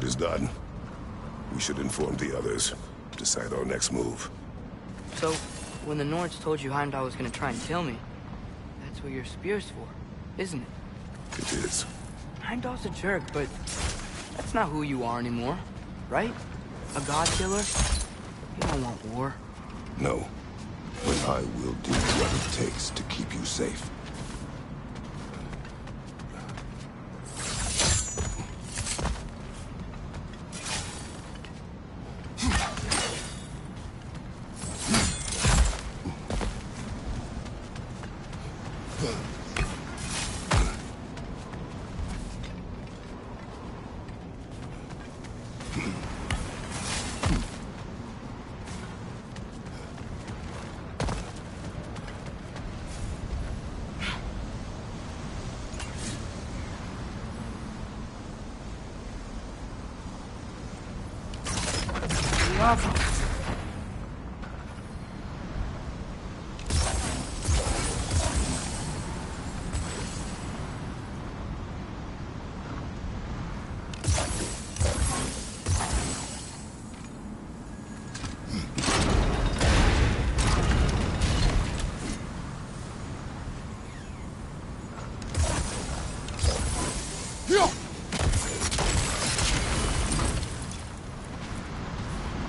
is done. We should inform the others. Decide our next move. So, when the Nords told you Heimdall was gonna try and kill me, that's what your spear's for, isn't it? It is. Heimdall's a jerk, but that's not who you are anymore, right? A god killer? You don't want war. No. But I will do what it takes to keep you safe.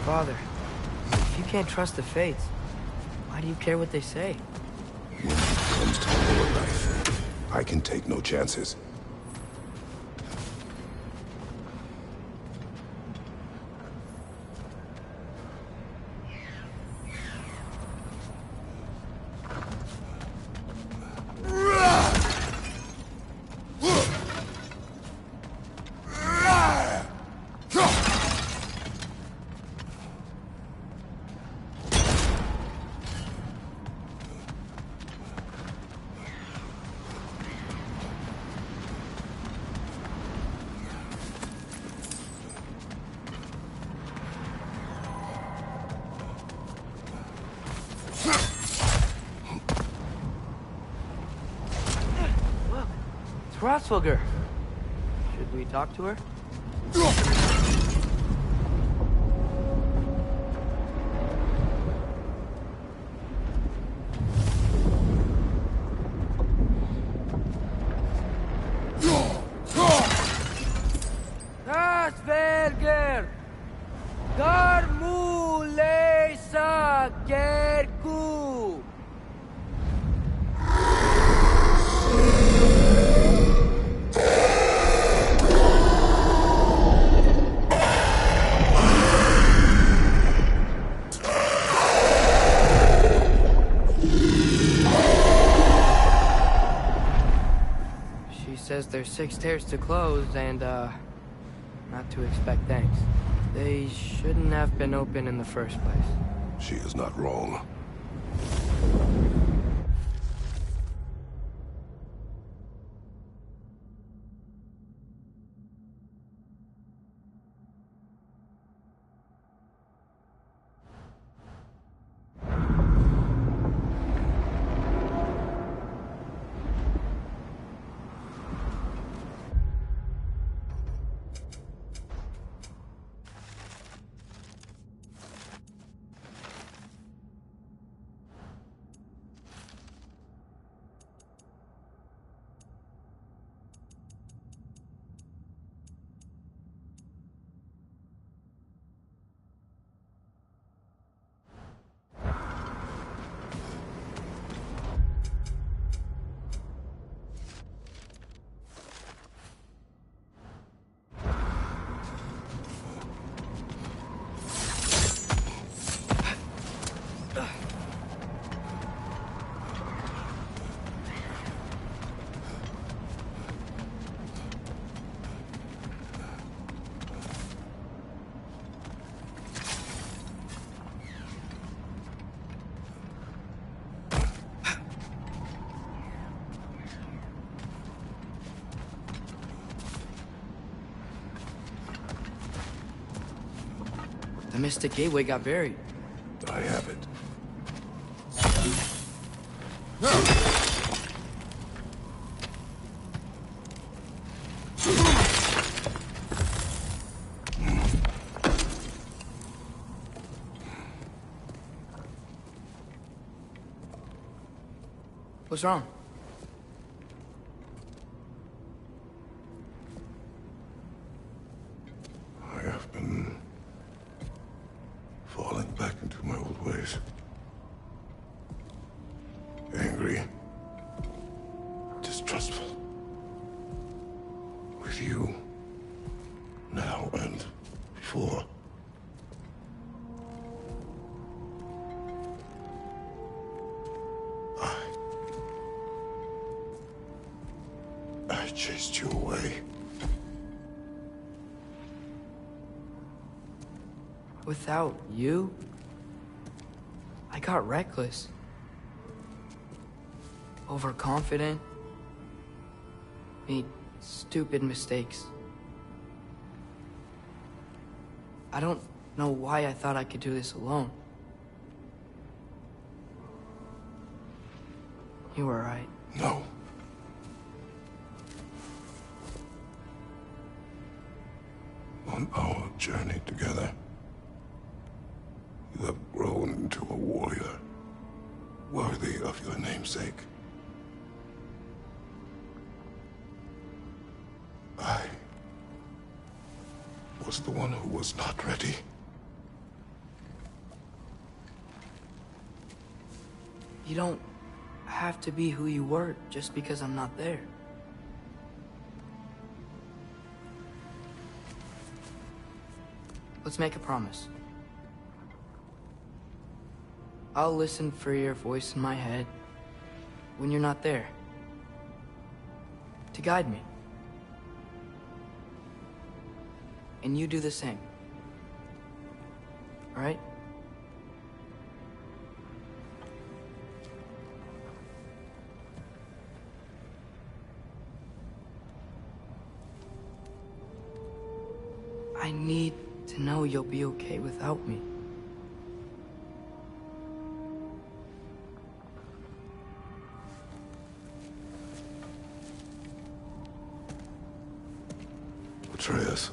Father, if you can't trust the fates, why do you care what they say? When it comes to your life, I can take no chances. Hrothgar. Should we talk to her? Asperger! Garmulesa Gerku! Says there's 6 stairs to close and, not to expect thanks. They shouldn't have been open in the first place. She is not wrong. The Mystic Gateway got buried. I have it. What's wrong? I have been falling back into my old ways. Angry. Distrustful. With you. Now and before. I chased you away. Without you, I got reckless. Overconfident. Made stupid mistakes. I don't know why I thought I could do this alone. You were right. No. On our journey together, you have grown into a warrior, worthy of your namesake. I was the one who was not ready. You don't have to be who you were just because I'm not there. Let's make a promise. I'll listen for your voice in my head when you're not there, to guide me. And you do the same. All right? I need to know you'll be okay without me. Atreus.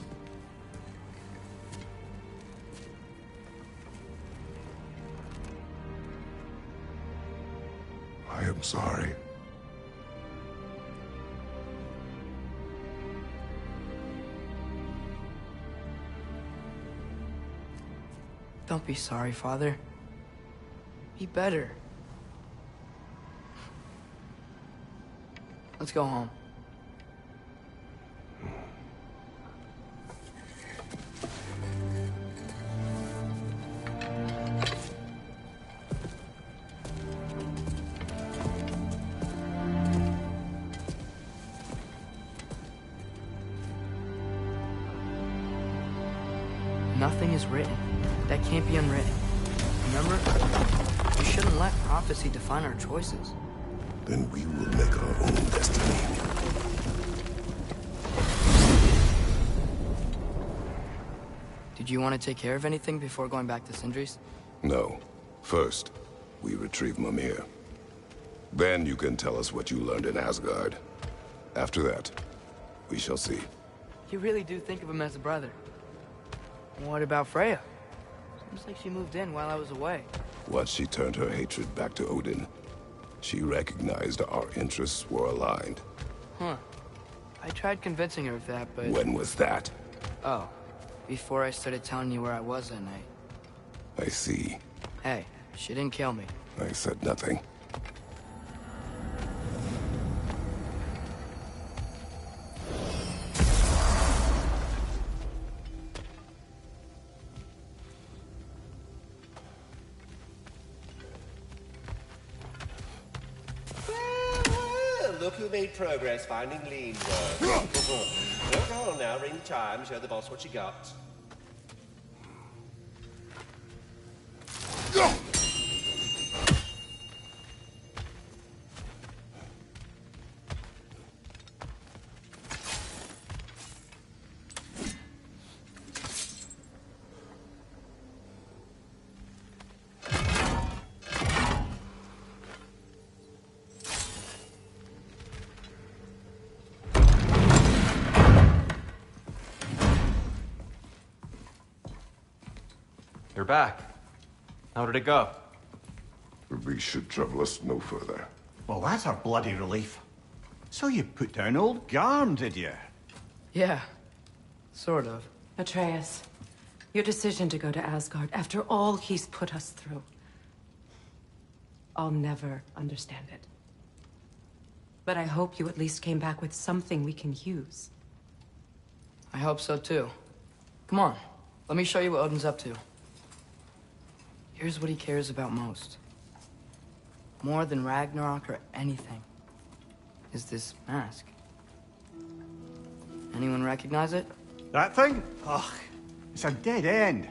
I am sorry. Don't be sorry, Father. Be better. Let's go home. Nothing is written that can't be unwritten. Remember? We shouldn't let prophecy define our choices. Then we will make our own destiny. Did you want to take care of anything before going back to Sindri's? No. First, we retrieve Mimir. Then you can tell us what you learned in Asgard. After that, we shall see. You really do think of him as a brother. What about Freya? Seems like she moved in while I was away. Once she turned her hatred back to Odin, she recognized our interests were aligned. Huh. I tried convincing her of that, but... When was that? Oh. Before I started telling you where I was that night. I see. Hey, she didn't kill me. I said nothing. Look who made progress finding lean work. Go on now, ring the chime, show the boss what you got. You're back. How did it go? We should trouble us no further. Well, that's a bloody relief. So you put down old Garm, did you? Yeah, sort of. Atreus, your decision to go to Asgard after all he's put us through. I'll never understand it. But I hope you at least came back with something we can use. I hope so too. Come on, let me show you what Odin's up to. Here's what he cares about most. More than Ragnarok or anything, is this mask. Anyone recognize it? That thing? Ugh, it's a dead end.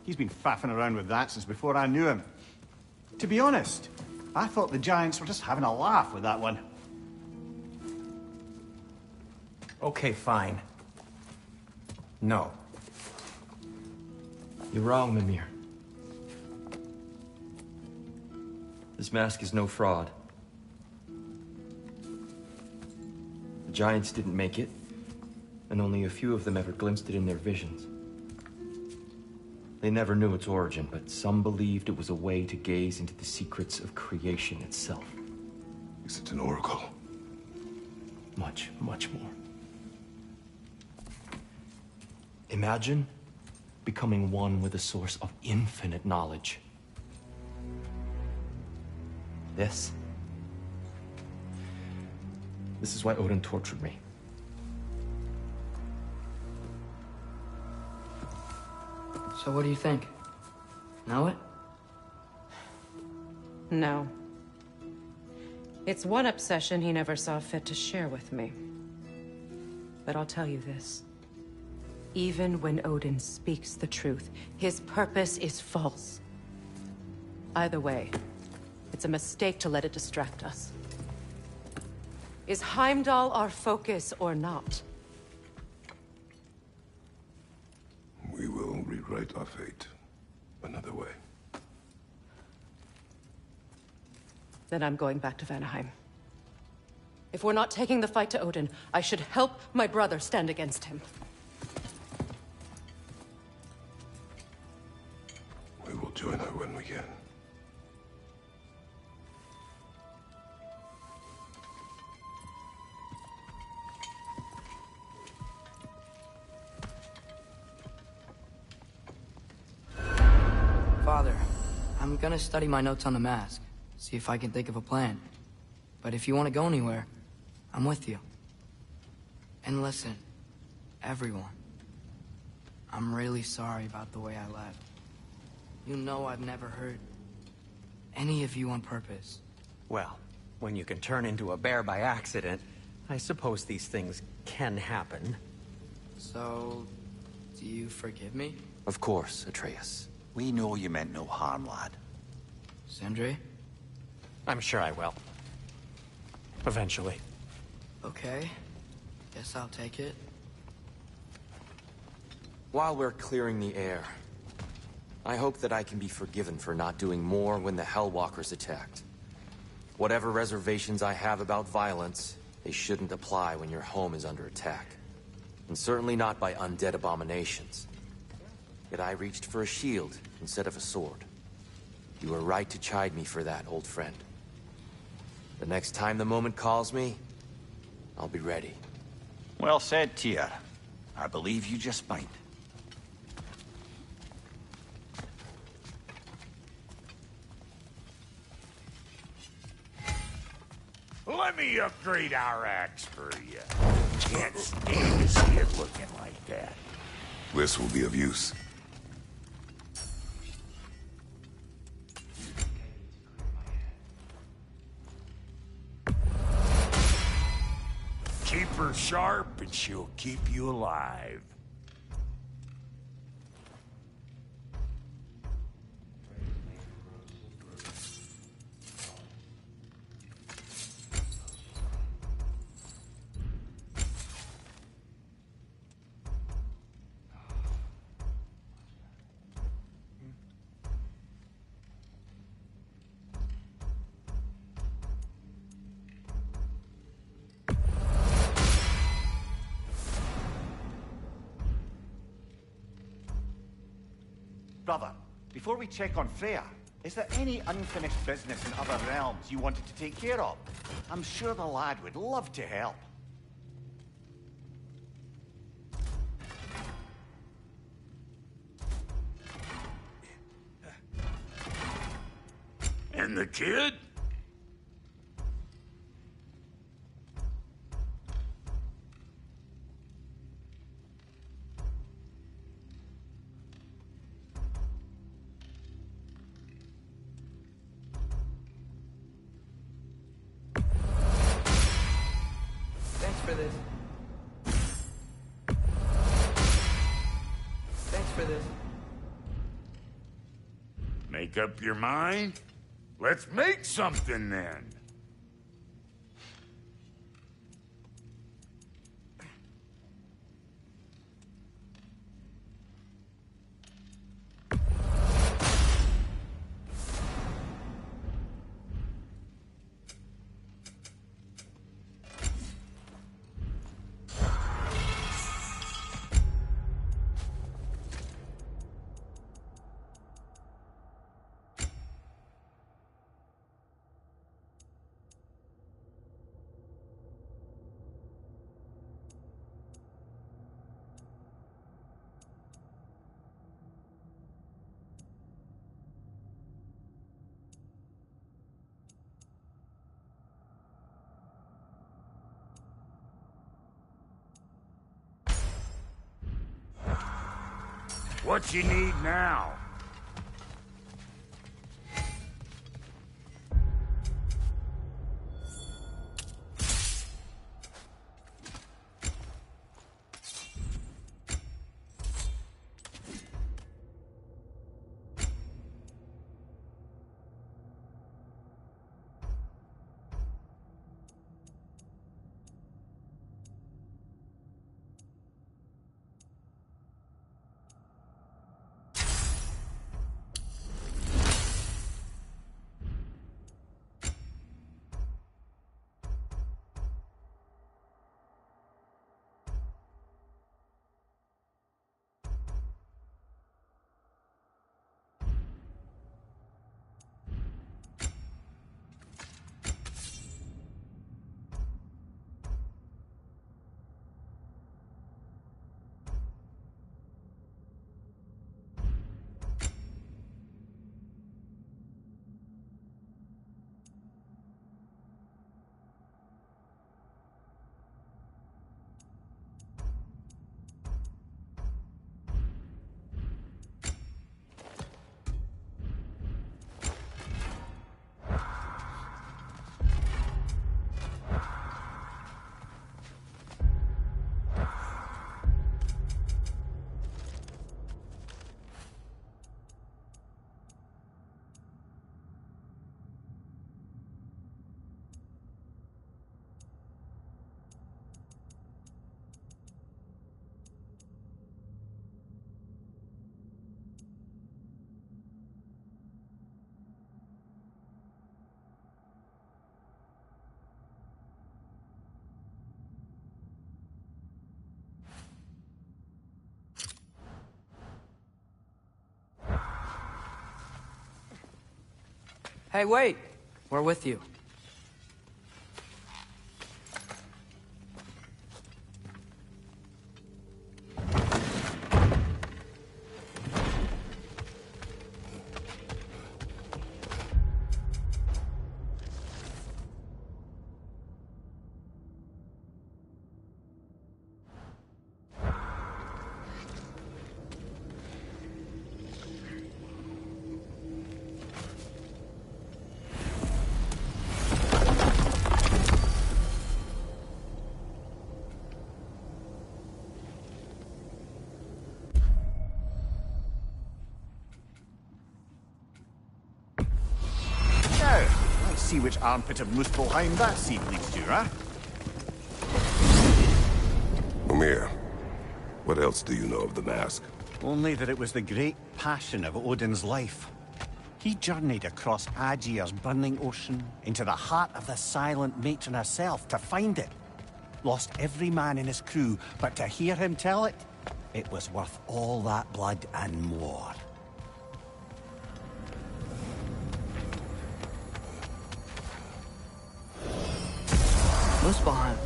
He's been faffing around with that since before I knew him. To be honest, I thought the Giants were just having a laugh with that one. Okay, fine. No. You're wrong, Mimir. This mask is no fraud. The Giants didn't make it, and only a few of them ever glimpsed it in their visions. They never knew its origin, but some believed it was a way to gaze into the secrets of creation itself. Is it an oracle? Much, much more. Imagine becoming one with a source of infinite knowledge. This is why Odin tortured me. So what do you think? Know it? No. It's one obsession he never saw fit to share with me. But I'll tell you this. Even when Odin speaks the truth, his purpose is false. Either way, it's a mistake to let it distract us. Is Heimdall our focus or not? We will rewrite our fate another way. Then I'm going back to Vanaheim. If we're not taking the fight to Odin, I should help my brother stand against him. We will join her when we can. Father, I'm gonna study my notes on the mask, see if I can think of a plan. But if you want to go anywhere, I'm with you. And listen, everyone, I'm really sorry about the way I left. You know I've never hurt any of you on purpose. Well, when you can turn into a bear by accident, I suppose these things can happen. So, do you forgive me? Of course, Atreus. We know you meant no harm, lad. Sindri? I'm sure I will. Eventually. Okay. Guess I'll take it. While we're clearing the air, I hope that I can be forgiven for not doing more when the Hellwalkers attacked. Whatever reservations I have about violence, they shouldn't apply when your home is under attack. And certainly not by undead abominations. Yet I reached for a shield instead of a sword. You were right to chide me for that, old friend. The next time the moment calls me, I'll be ready. Well said, Tyr. I believe you just might. Let me upgrade our axe for you. Can't stand to see it looking like that. This will be of use. Keep her sharp and she'll keep you alive. Brother, before we check on Freya, Is there any unfinished business in other realms you wanted to take care of? I'm sure the lad would love to help. And the kid? Thanks for this. Thanks for this. Make up your mind? Let's make something then. What you need now? Hey, wait! We're with you. See which armpit of Muspelheim that seed leads to, huh? Mimir, what else do you know of the mask? Only that it was the great passion of Odin's life. He journeyed across Aegir's burning ocean, into the heart of the silent matron herself to find it. Lost every man in his crew, but to hear him tell it, it was worth all that blood and more. Muspelheim.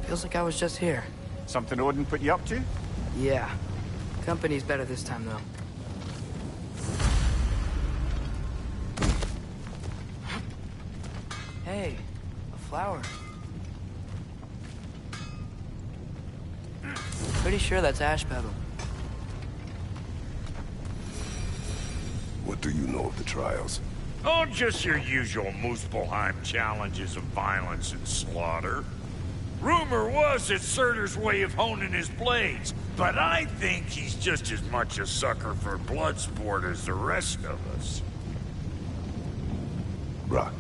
Feels like I was just here. Something Odin put you up to? Yeah. Company's better this time, though. Hey, a flower. Pretty sure that's ash petal. What do you know of the trials? Oh, just your usual Muspelheim challenges of violence and slaughter. Rumor was it's Surtur's way of honing his blades, but I think he's just as much a sucker for blood sport as the rest of us. Brock,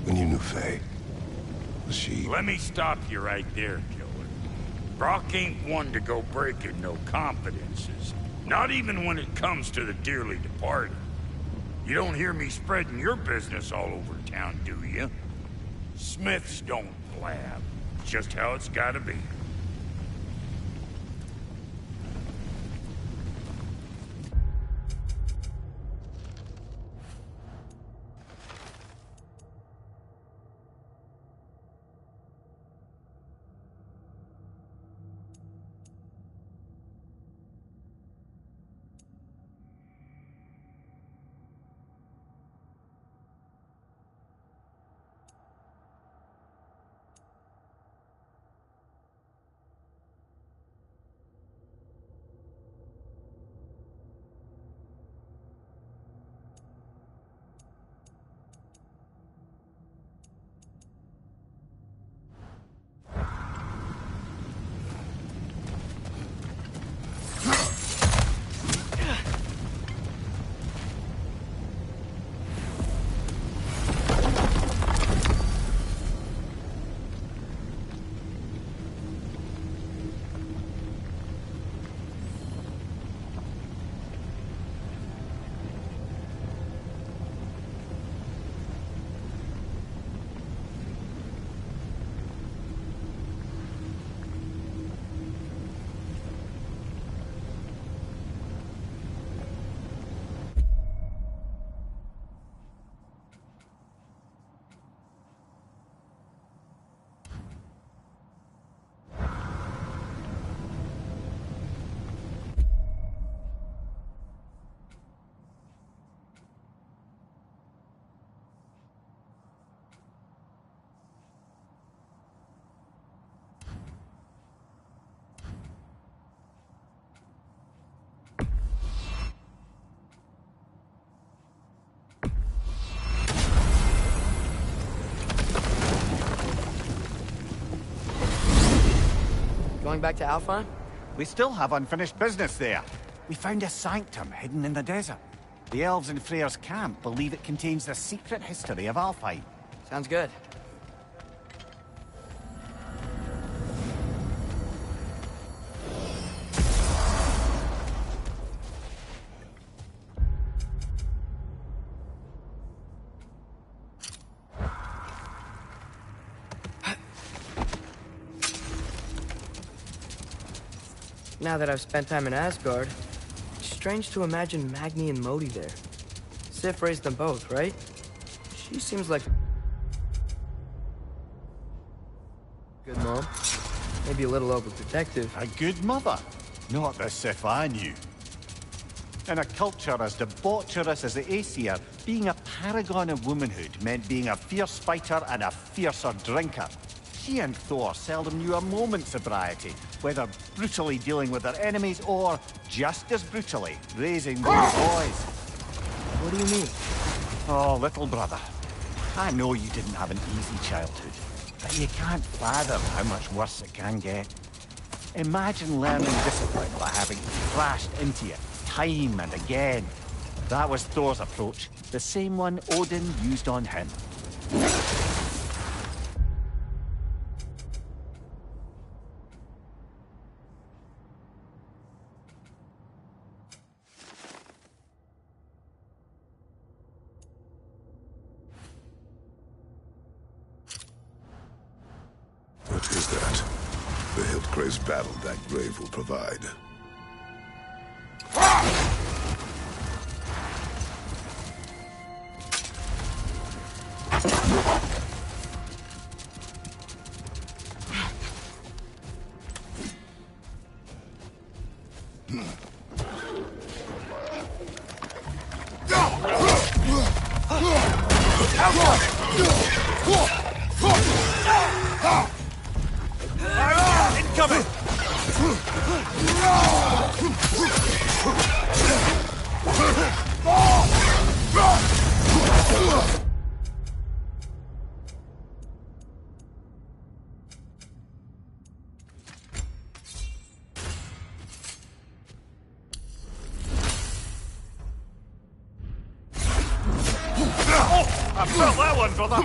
when you knew Faye, was she... Let me stop you right there, killer. Brock ain't one to go breaking no confidences. Not even when it comes to the dearly departed. You don't hear me spreading your business all over town, do you? Smiths don't blab. Just how it's gotta be. Going back to Alpine? We still have unfinished business there. We found a sanctum hidden in the desert. The elves in Freyr's camp believe it contains the secret history of Alfheim. Sounds good. Now that I've spent time in Asgard, it's strange to imagine Magni and Modi there. Sif raised them both, right? She seems like a good mom. Maybe a little overprotective. A good mother, not the Sif I knew. In a culture as debaucherous as the Aesir, being a paragon of womanhood meant being a fierce fighter and a fiercer drinker. She and Thor seldom knew a moment's sobriety, whether brutally dealing with their enemies or, just as brutally, raising their boys. What do you mean? Oh, little brother. I know you didn't have an easy childhood, but you can't fathom how much worse it can get. Imagine learning discipline by having crashed into it time and again. That was Thor's approach, the same one Odin used on him. What is that? The Hildgrave's battle that grave will provide. Incoming! I felt that one, brother!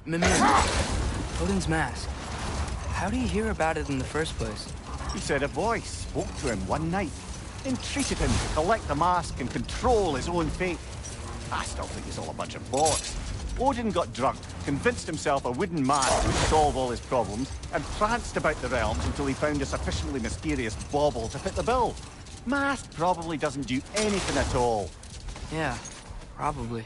Mimir, Odin's mask. How do you hear about it in the first place? He said a voice spoke to him one night, entreated him to collect the mask and control his own fate. I still think it's all a bunch of bollocks. Odin got drunk, convinced himself a wooden mask would solve all his problems, and pranced about the realms until he found a sufficiently mysterious bauble to fit the bill. Mask probably doesn't do anything at all. Yeah, probably.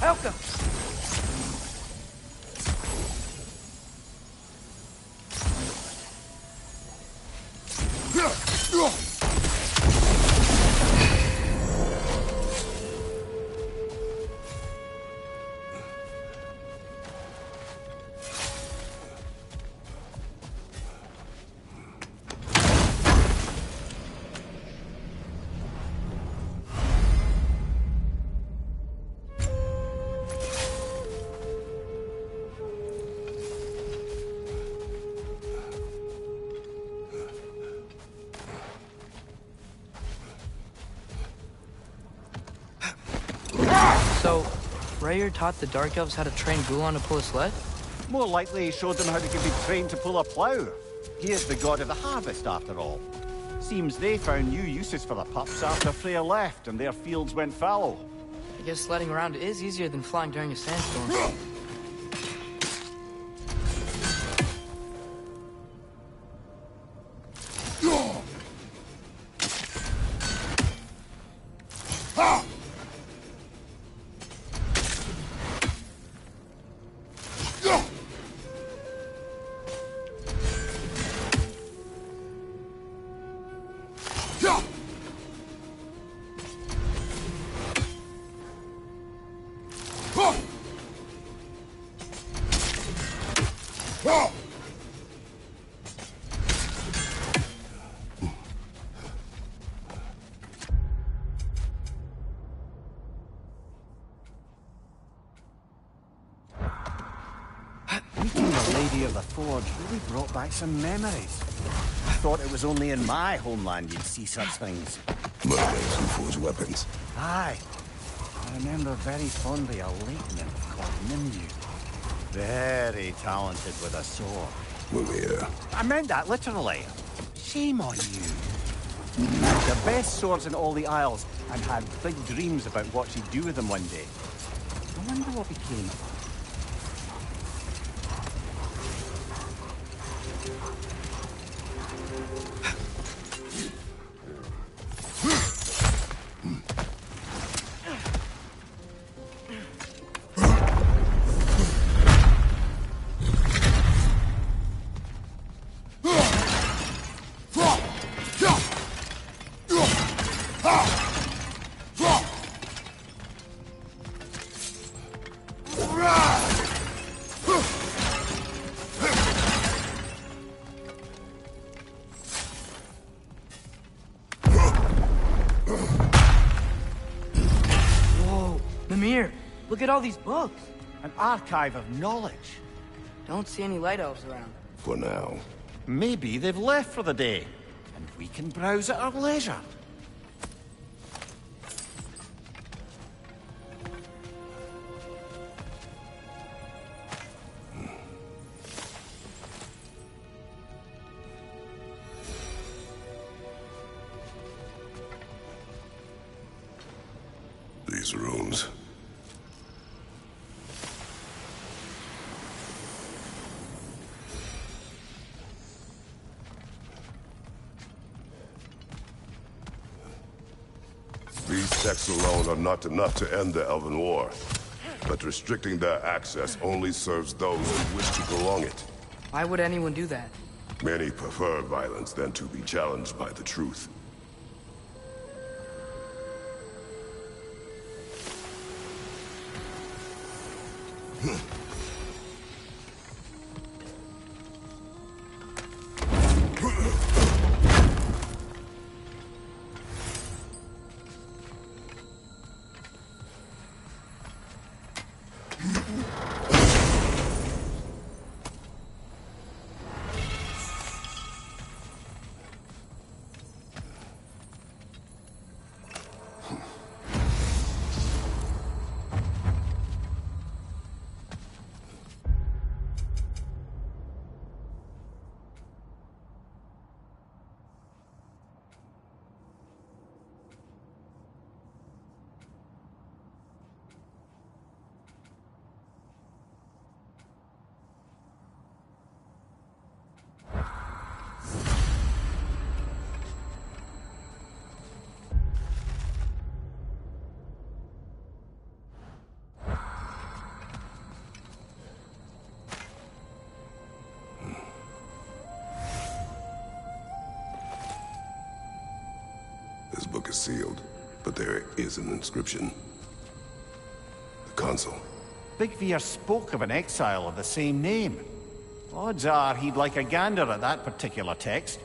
Welcome. So, Freyr taught the Dark Elves how to train Gulan to pull a sled? More likely he showed them how they could be trained to pull a plough. He is the god of the harvest, after all. Seems they found new uses for the pups after Freyr left and their fields went fallow. I guess sledding around is easier than flying during a sandstorm. Meeting the Lady of the Forge really brought back some memories. I thought it was only in my homeland you'd see such things. Mermaids who forge weapons. Aye. I remember very fondly a late nymph called Nimue. Very talented with a sword. Mimir. I meant that literally. Shame on you. Had the best swords in all the Isles and had big dreams about what she'd do with them one day. I wonder what became of her. Mimir, look at all these books. An archive of knowledge. Don't see any light elves around. For now. Maybe they've left for the day, and we can browse at our leisure. These rooms. These texts alone are not enough to end the Elven War. But restricting their access only serves those who wish to prolong it. Why would anyone do that? Many prefer violence than to be challenged by the truth. This book is sealed, but there is an inscription. The consul. Big Veer spoke of an exile of the same name. Odds are he'd like a gander at that particular text.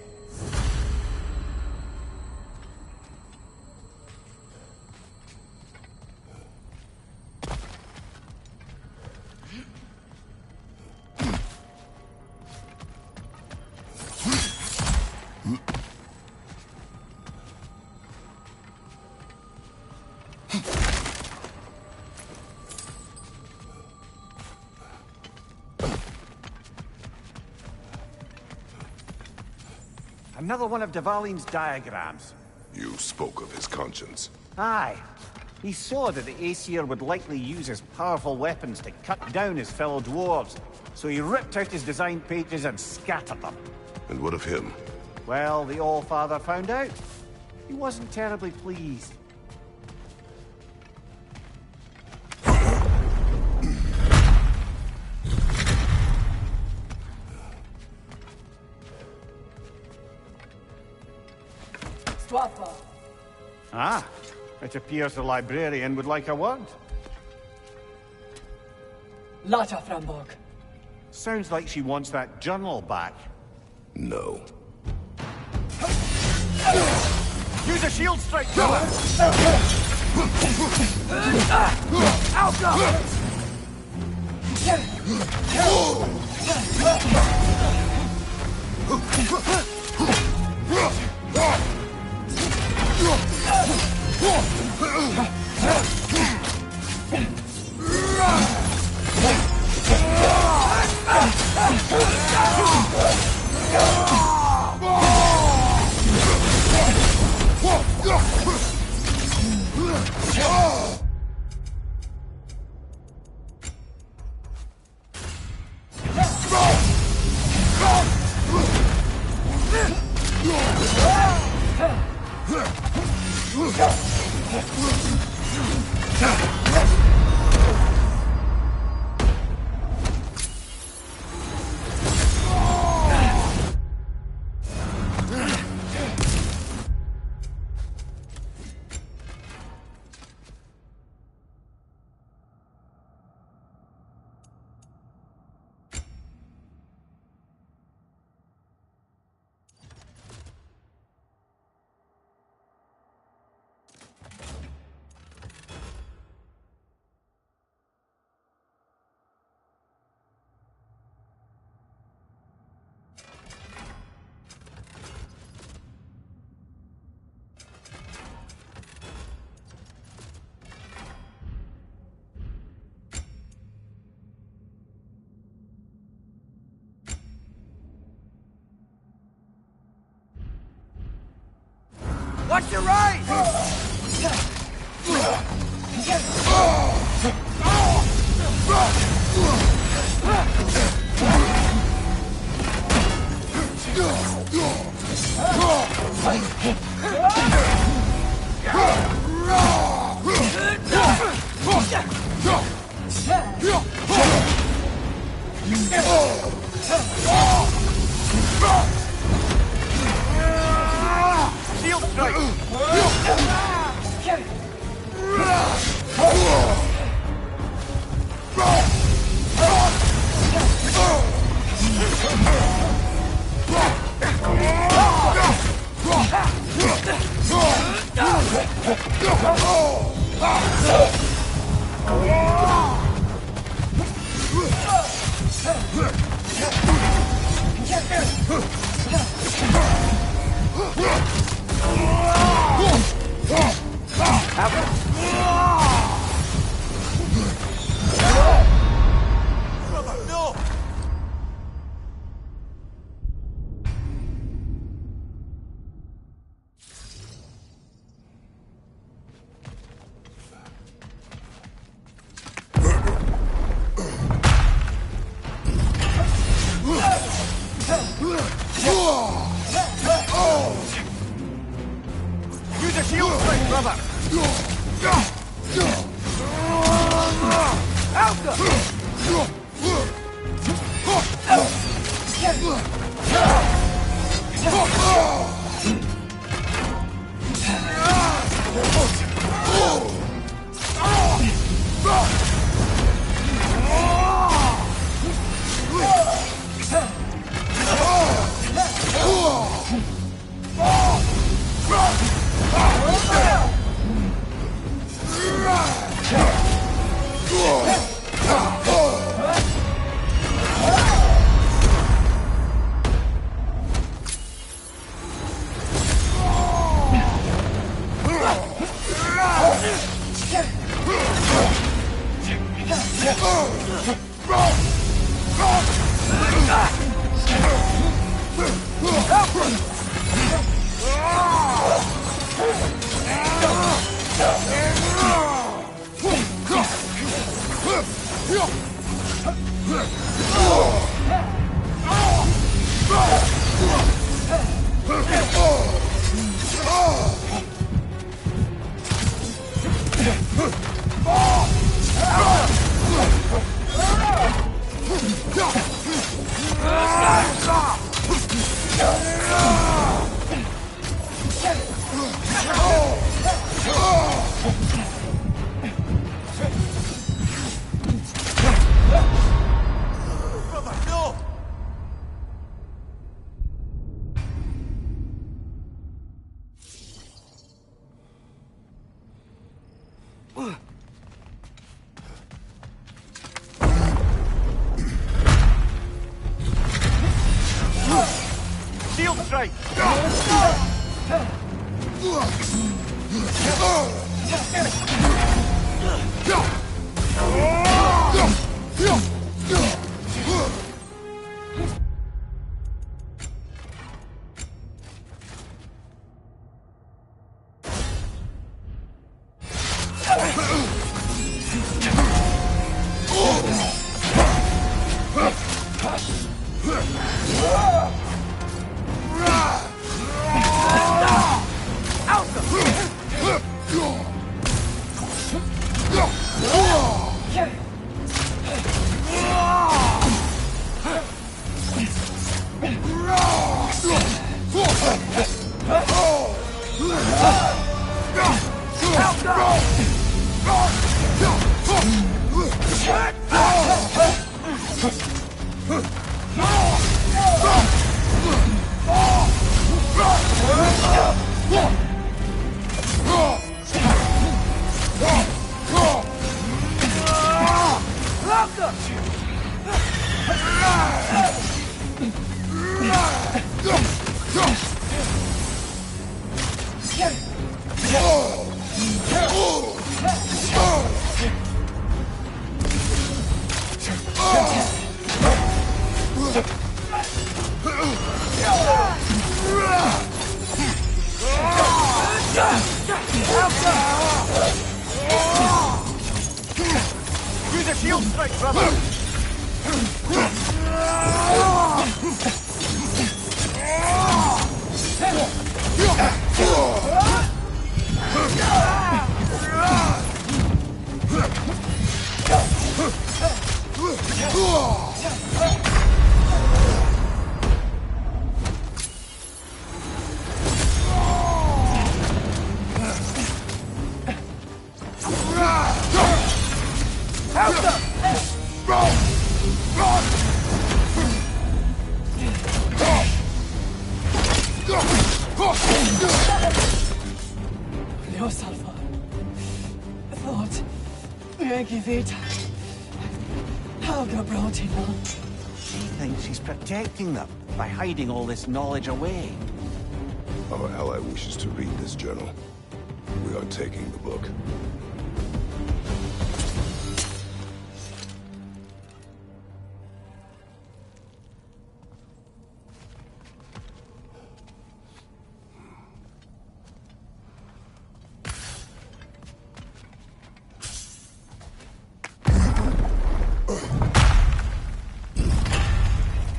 Another one of Dvalin's diagrams. You spoke of his conscience. Aye. He saw that the Aesir would likely use his powerful weapons to cut down his fellow dwarves, so he ripped out his design pages and scattered them. And what of him? Well, the Allfather found out. He wasn't terribly pleased. Ah, it appears the librarian would like a word. Lata Framborg. Sounds like she wants that journal back. No. Use a shield strike, brother! Watch your right! Shield strike! Use a shield strike, brother! Shield strike! Use a shield strike, brother! Los, Alpha. Thought Maggie Vita. Helga brought him on. She thinks she's protecting them by hiding all this knowledge away. Our ally wishes to read this journal. We are taking the book.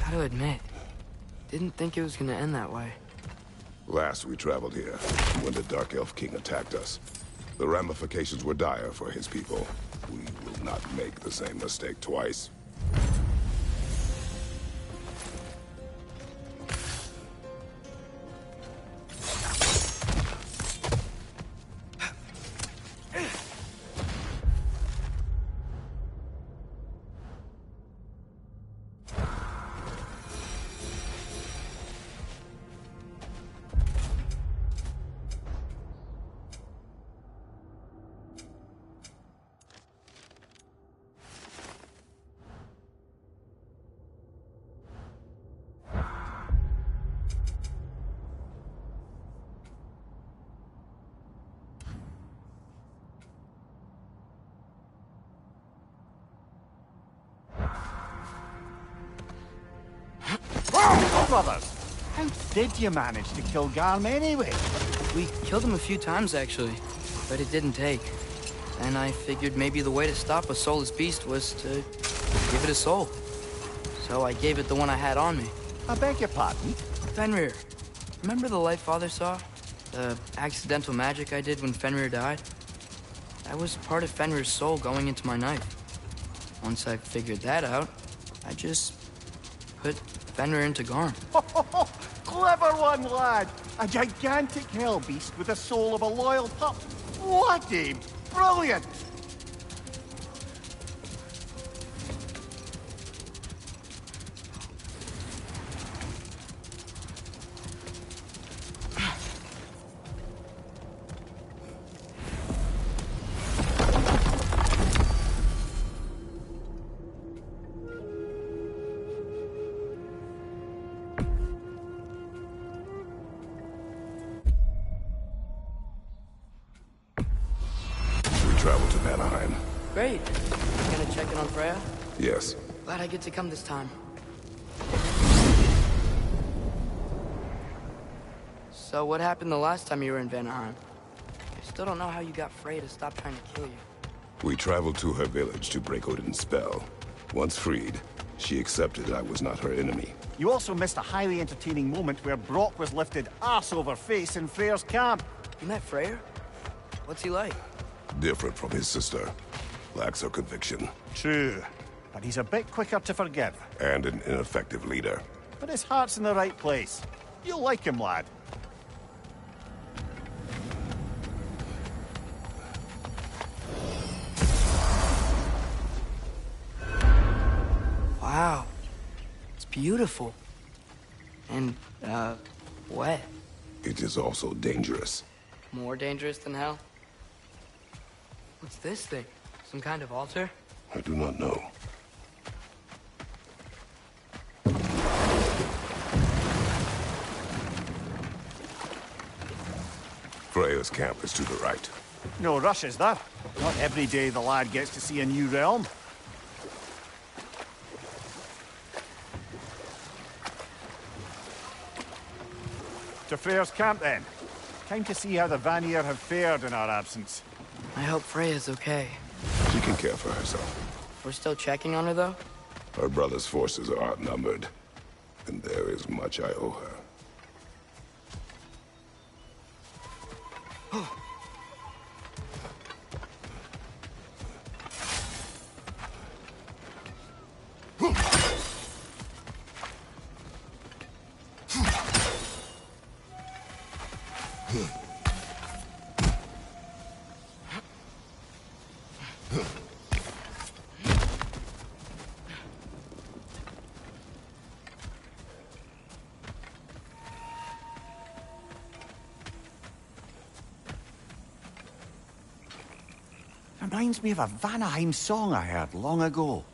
Gotta admit, didn't think it was gonna end that way. Last we traveled here, when the Dark Elf King attacked us. The ramifications were dire for his people. We will not make the same mistake twice. Brothers, how did you manage to kill Garm anyway? We killed him a few times, actually. but it didn't take. And I figured maybe the way to stop a soulless beast was to give it a soul. So I gave it the one I had on me. I beg your pardon? Fenrir. Remember the light Father saw? The accidental magic I did when Fenrir died? That was part of Fenrir's soul going into my knife. Once I figured that out, I just put Fenrir into Garm. Clever one, lad! A gigantic hell beast with the soul of a loyal pup. Bloody brilliant! Travel to Vanaheim. Great. You gonna check in on Freya? Yes. Glad I get to come this time. So what happened the last time you were in Vanaheim? I still don't know how you got Freya to stop trying to kill you. We traveled to her village to break Odin's spell. Once freed, she accepted I was not her enemy. You also missed a highly entertaining moment where Brock was lifted arse over face in Freyr's camp. You met Freyr? What's he like? Different from his sister. Lacks her conviction. True. But he's a bit quicker to forgive. And an ineffective leader. But his heart's in the right place. You'll like him, lad. Wow. It's beautiful. And, wet. It is also dangerous. More dangerous than hell? What's this thing? Some kind of altar? I do not know. Freya's camp is to the right. No rush, is there? Not every day the lad gets to see a new realm. To Freyr's camp, then. Time to see how the Vanir have fared in our absence. I hope Freya's okay. She can care for herself. We're still checking on her, though? Her brother's forces are outnumbered, and there is much I owe her. Reminds me of a Vanaheim song I heard long ago.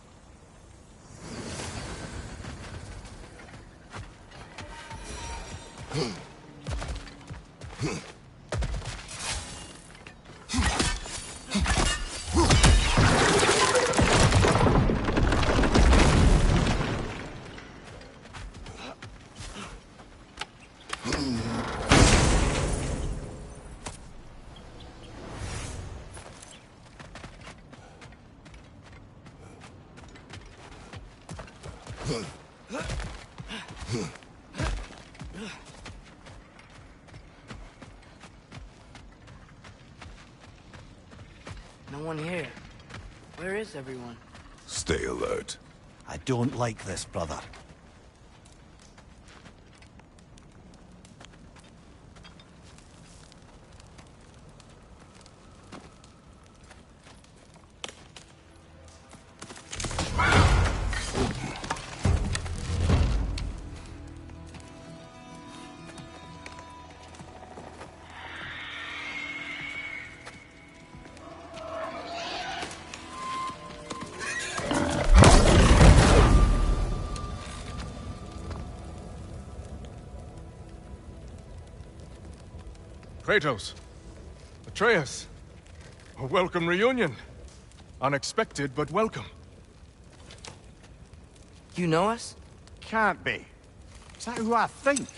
No one here. Where is everyone? Stay alert. I don't like this, brother. Kratos, Atreus, a welcome reunion. Unexpected, but welcome. You know us? Can't be. Is that who I think?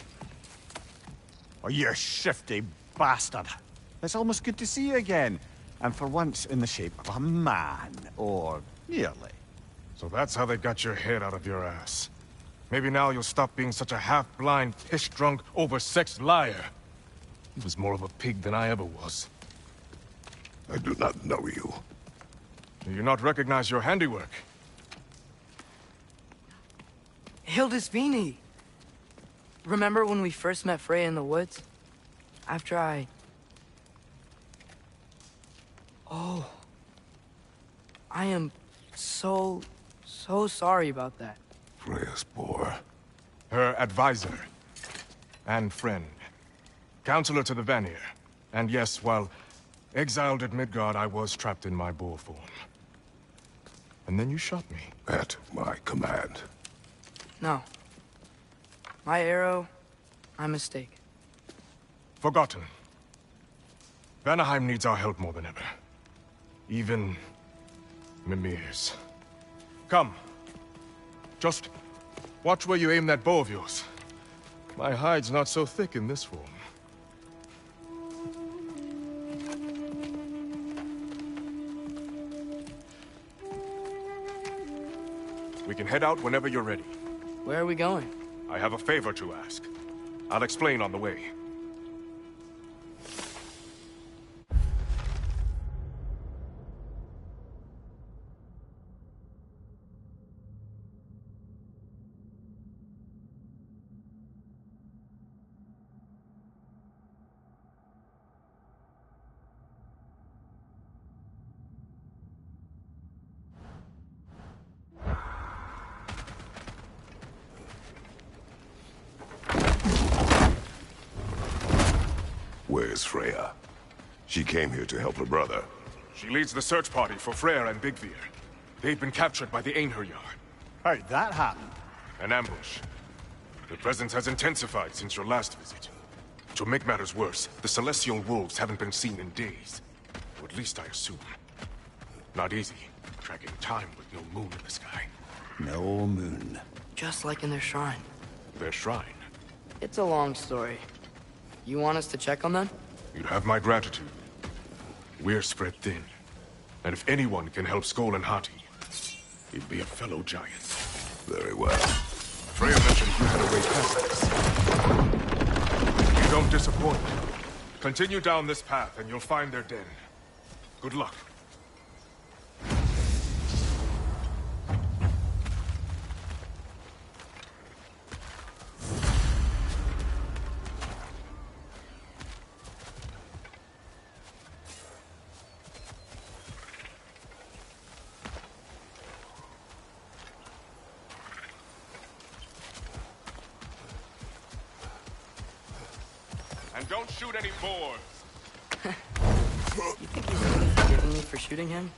Oh, you shifty bastard. It's almost good to see you again. And for once in the shape of a man, or nearly. So that's how they got your head out of your ass. Maybe now you'll stop being such a half-blind, piss-drunk, oversexed liar. He was more of a pig than I ever was. I do not know you. Do you not recognize your handiwork? Hildisvini! Remember when we first met Freya in the woods? After I... Oh. I am so sorry about that. Freya's poor. Her advisor. And friend. Counselor to the Vanir. And yes, while exiled at Midgard, I was trapped in my boar form. And then you shot me. At my command. No. My arrow, my mistake. Forgotten. Vanaheim needs our help more than ever. Even Mimir's. Come. Just watch where you aim that bow of yours. My hide's not so thick in this form. We can head out whenever you're ready. Where are we going? I have a favor to ask. I'll explain on the way. Where's Freya? She came here to help her brother. She leads the search party for Freyr and Bigvir. They've been captured by the Einherjar. How'd that happen? An ambush. The presence has intensified since your last visit. To make matters worse, the Celestial Wolves haven't been seen in days. Or at least I assume. Not easy, tracking time with no moon in the sky. No moon. Just like in their shrine. Their shrine? It's a long story. You want us to check on them? You'd have my gratitude. We're spread thin. And if anyone can help Skoll and Hati, he'd be a fellow giant. Very well. Freya mentioned you had a way past this. You don't disappoint. Continue down this path and you'll find their den. Good luck. And don't shoot any boars! You think he's really forgiving me for shooting him?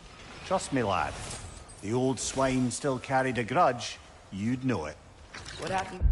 Trust me, lad. The old swine still carried a grudge. You'd know it. What happened?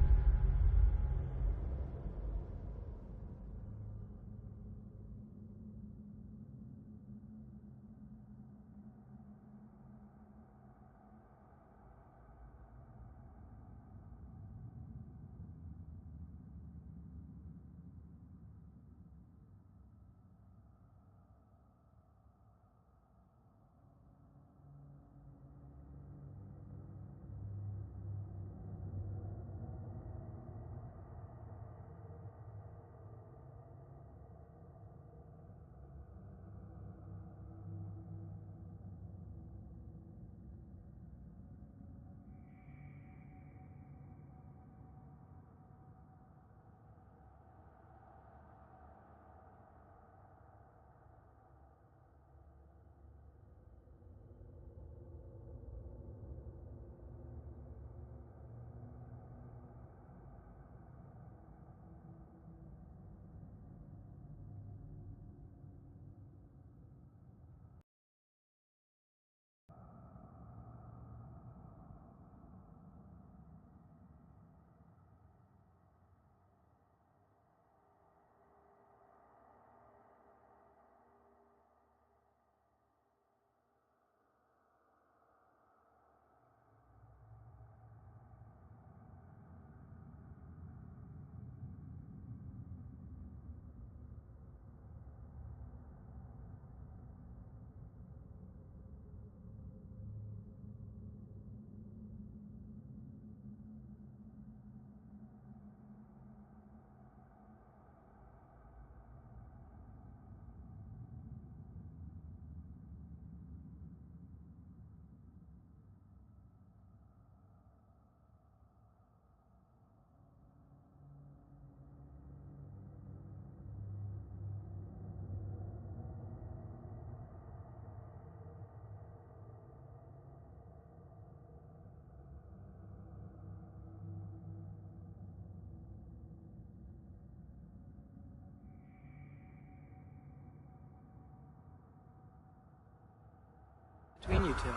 between you two?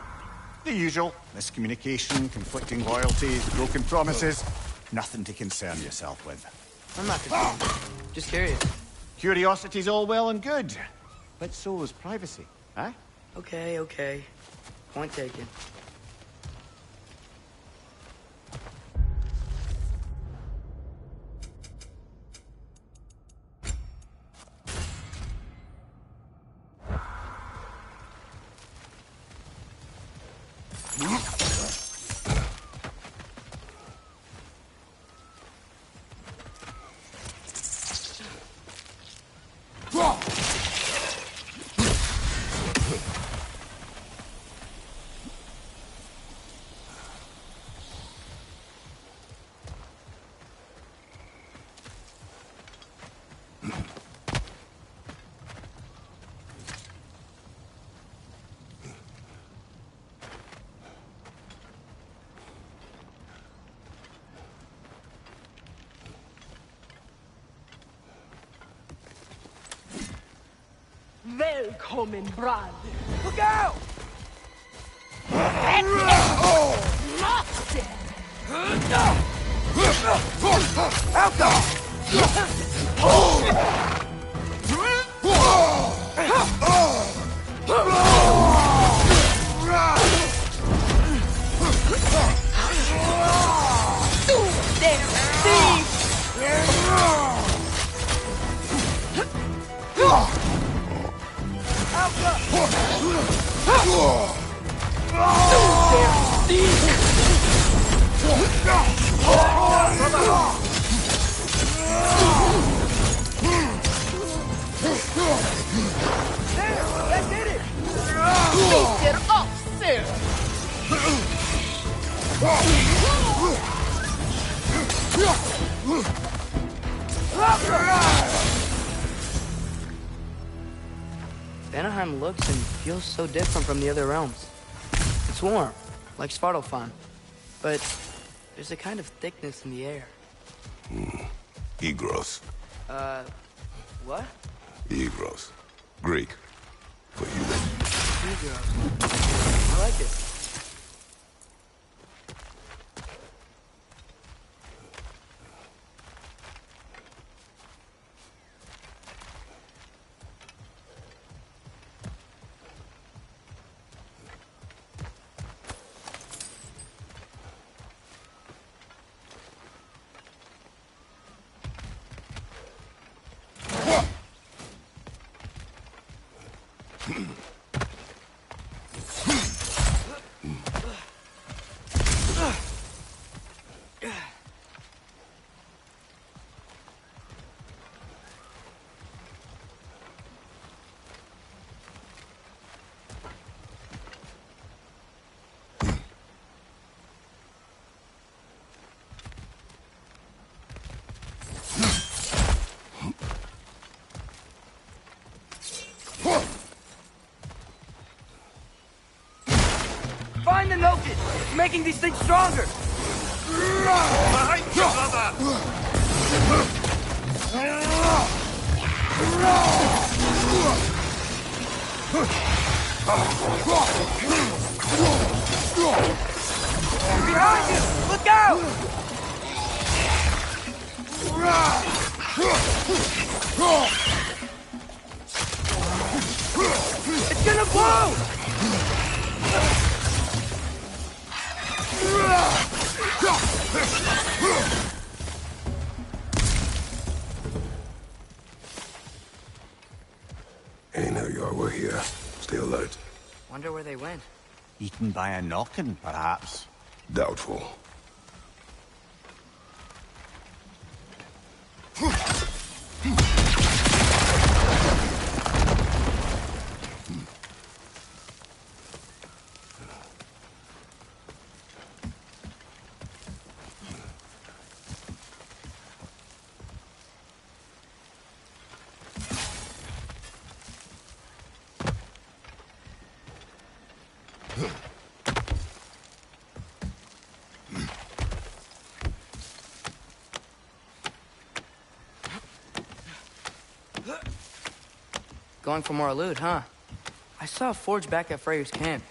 The usual. Miscommunication, conflicting loyalties, broken promises. Nothing to concern yourself with. I'm not concerned. Just curious. Curiosity's all well and good. But so is privacy, eh? Okay, okay. Point taken. Välkommen, brad. Look out! Vanaheim looks and feels so different from the other realms. It's warm, like Svartalfheim, but there's a kind of thickness in the air. Egros. What? Egros. Greek. For human. Egros. I like it. Find the Noken! It's making these things stronger! Behind you, brother! Behind you! Look out! It's gonna blow! Ain't know y'all were here. Stay alert. Wonder where they went. Eaten by a knockin', perhaps. Doubtful. Going for more loot, huh? I saw a forge back at Freyr's camp.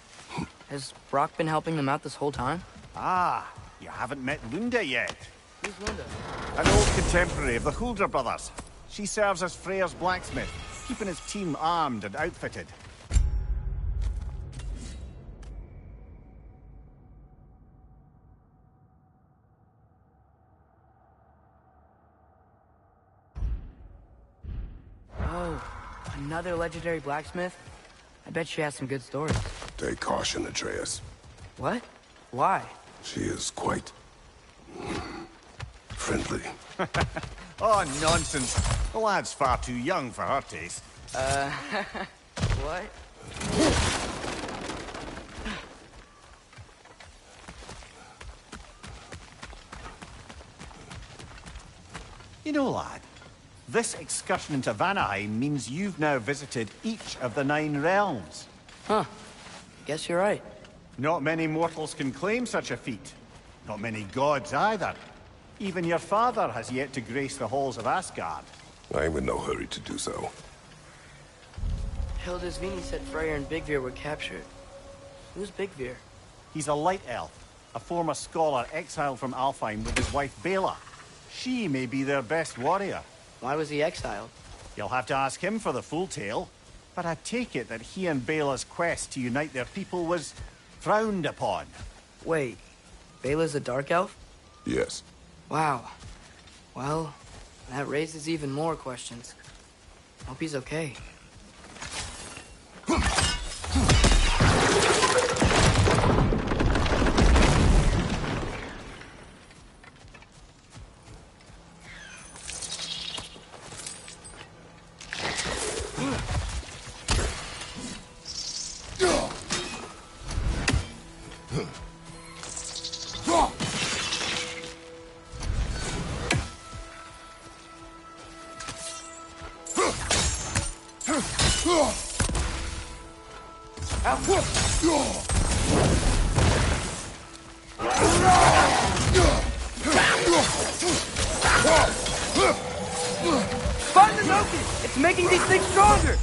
Has Brock been helping them out this whole time? Ah, you haven't met Lunda yet. Who's Linda? An old contemporary of the Hulder brothers. She serves as Freyr's blacksmith, keeping his team armed and outfitted. Oh, another legendary blacksmith? I bet she has some good stories. Take caution, Atreus. What? Why? She is quite... friendly. Oh, nonsense. The lad's far too young for her taste. What? You know, lad, this excursion into Vanaheim means you've now visited each of the 9 realms. Huh. Guess you're right. Not many mortals can claim such a feat. Not many gods either. Even your father has yet to grace the halls of Asgard. I'm in no hurry to do so. Hildisvini said Freyr and Bigvir were captured. Who's Bigvir? He's a light elf, a former scholar exiled from Alfheim with his wife Bela. She may be their best warrior. Why was he exiled? You'll have to ask him for the full tale. But I take it that he and Bela's quest to unite their people was frowned upon. Wait, Bela's a dark elf? Yes. Wow. Well, that raises even more questions. Hope he's okay. Find the Noki! It's making these things stronger!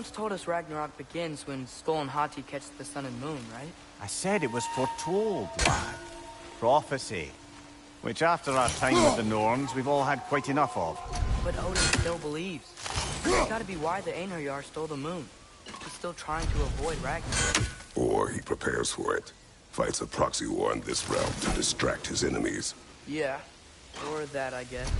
once told us Ragnarok begins when Skull and Hati catch the sun and moon, right? I said it was foretold, lad. Prophecy. Which after our time with the Norns, we've all had quite enough of. But Odin still believes. That's gotta be why the Einherjar stole the moon. He's still trying to avoid Ragnarok. Or he prepares for it. Fights a proxy war in this realm to distract his enemies. Yeah. Or that, I guess.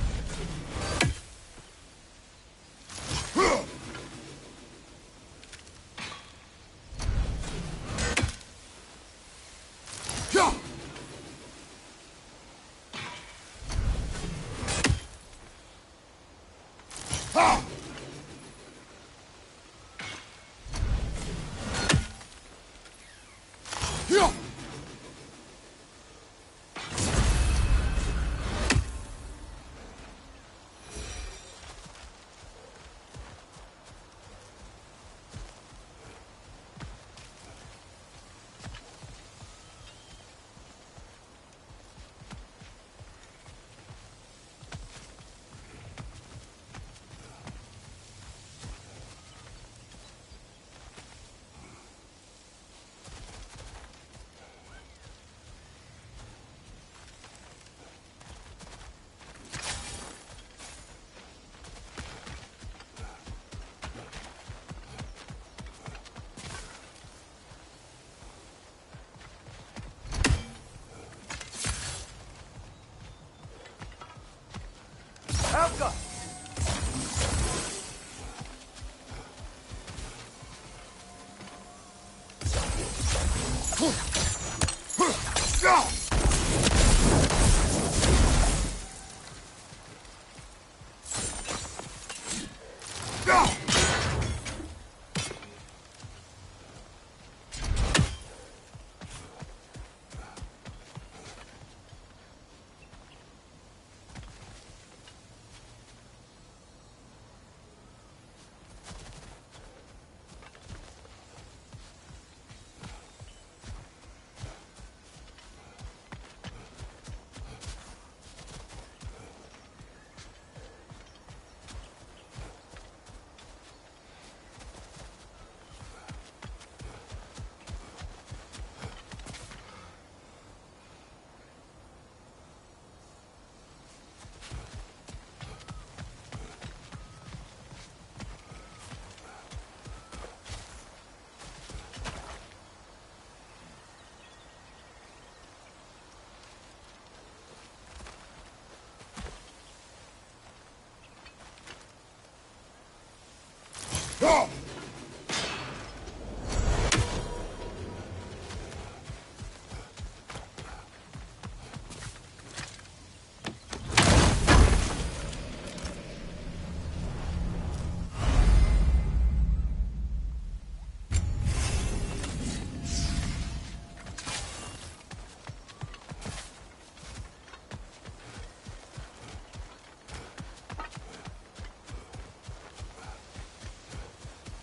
Helga!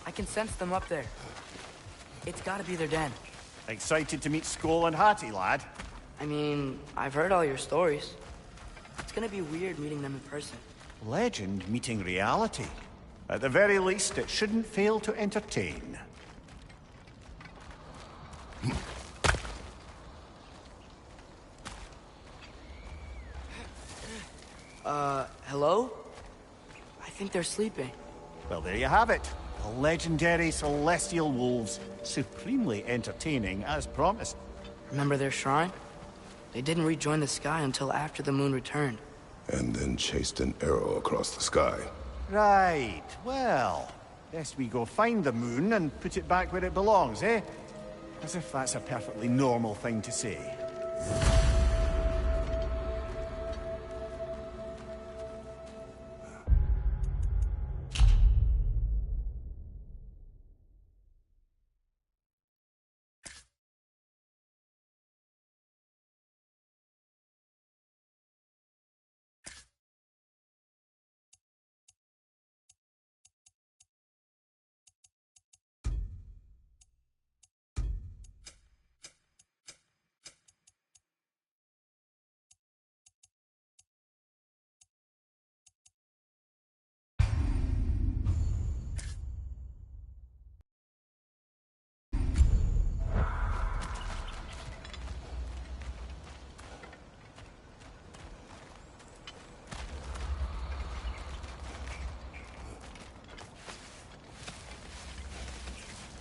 I can sense them up there. It's gotta be their den. Excited to meet Skull and Hati, lad? I mean, I've heard all your stories. It's gonna be weird meeting them in person. Legend meeting reality. At the very least, it shouldn't fail to entertain. Hello? I think they're sleeping. Well, there you have it. The legendary celestial wolves. Supremely entertaining, as promised. Remember their shrine? They didn't rejoin the sky until after the moon returned. And then chased an arrow across the sky. Right. Well, best we go find the moon and put it back where it belongs, eh? As if that's a perfectly normal thing to say.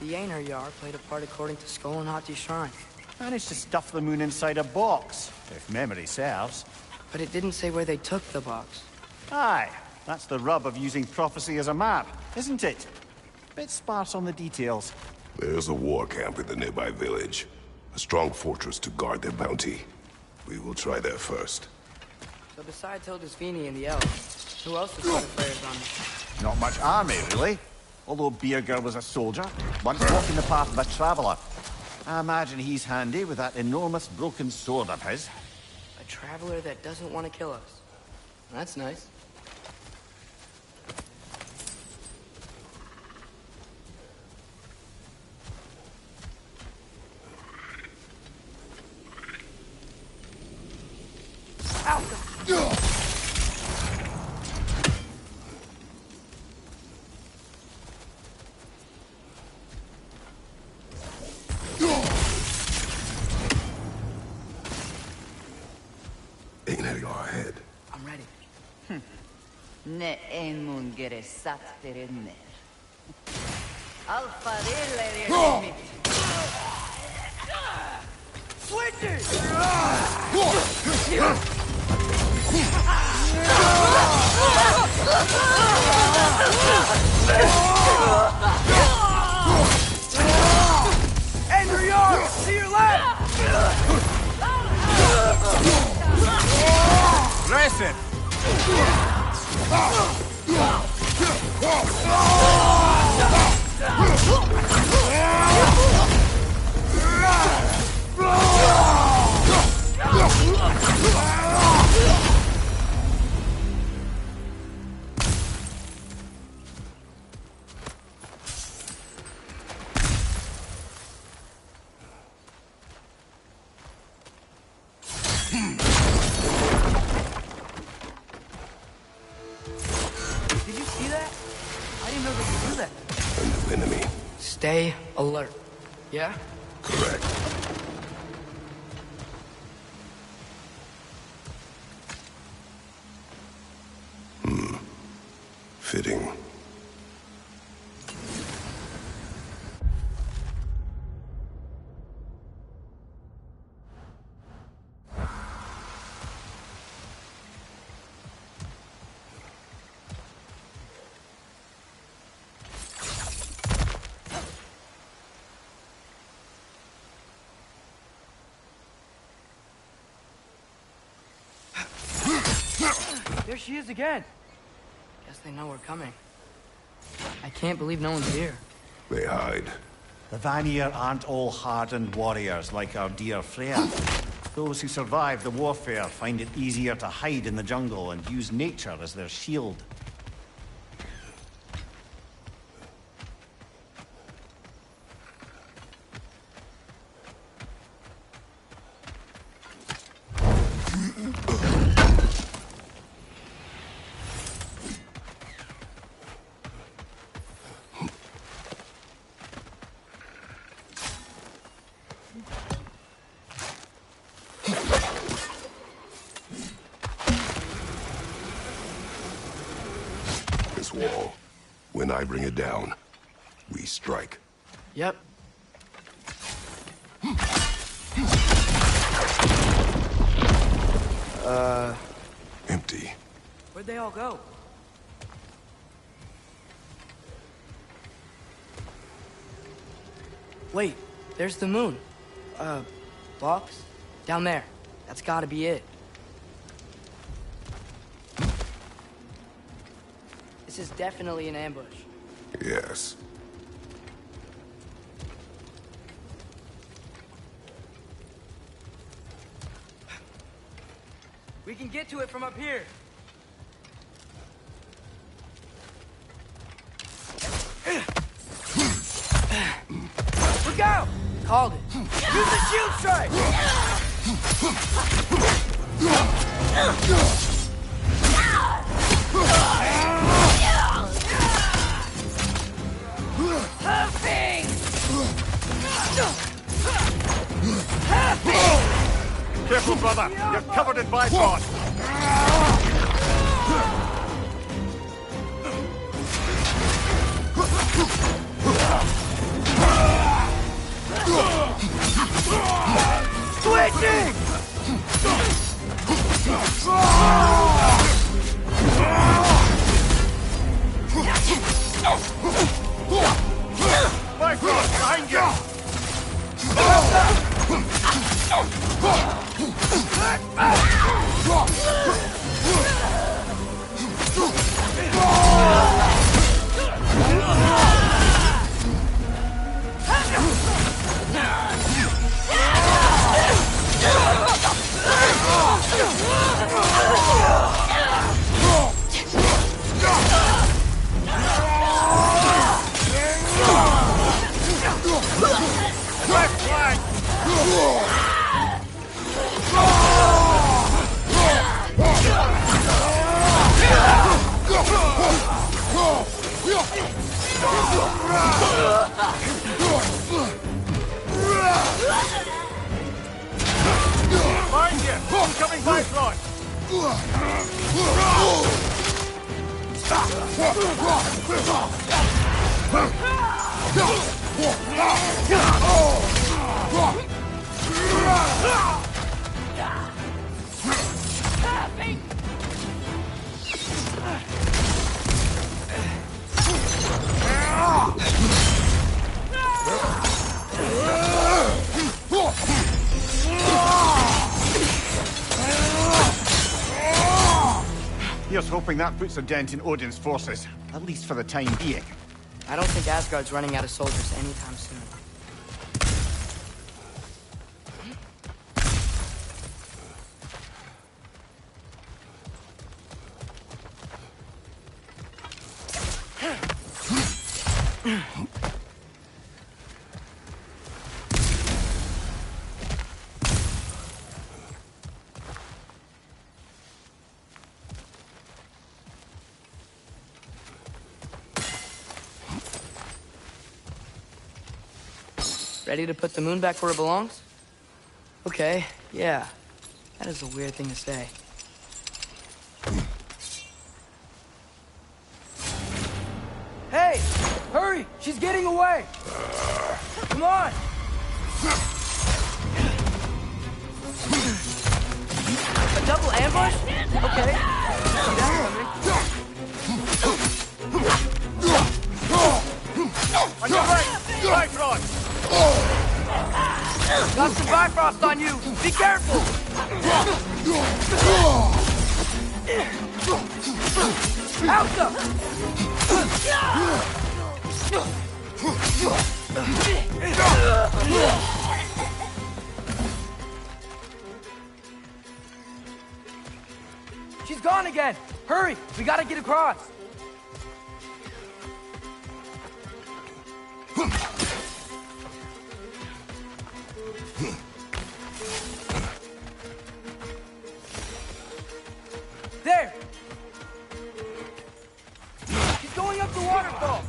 the Einherjar played a part according to Skull and Hati's shrine. Managed to stuff the moon inside a box, if memory serves. But it didn't say where they took the box. Aye, that's the rub of using prophecy as a map, isn't it? Bit sparse on the details. There's a war camp in the nearby village. A strong fortress to guard their bounty. We will try there first. So besides Hildisvini and the elves, who else has got affairs on me? Not much army, really. Although Beerger was a soldier, once walking the path of a traveller. I imagine he's handy with that enormous broken sword of his. A traveler that doesn't want to kill us. That's nice. Einherjar ahead. I'm ready. Ne emun gere sat terenner. Alfa rille mit. Einherjar, to your left! Listen! Stay alert. Yeah? Correct. Fitting. There she is again. Guess they know we're coming. I can't believe no one's here. They hide. The Vanir aren't all hardened warriors like our dear Freya. Those who survive the warfare find it easier to hide in the jungle and use nature as their shield. This wall. When I bring it down, we strike. Yep. Empty. Where'd they all go? Wait, there's the moon. Box? Down there. That's gotta be it. This is definitely an ambush. Yes. We can get to it from up here. Look out! Called it. Use the shield strike! Careful, brother! You're covered in Bifrost! Switching! Bifrost, behind you! Left flank! Find you! Incoming Bifrost! Here's hoping that puts a dent in Odin's forces, at least for the time being. I don't think Asgard's running out of soldiers anytime soon. Ready to put the moon back where it belongs? Okay, yeah. That is a weird thing to say. Hey! Hurry! She's getting away! Come on! A double ambush? Okay. See that coming. On your right! Bifrost! Got some Bifrost on you! Be careful! Alta! She's gone again! Hurry! We gotta get across! There! She's going up the waterfall!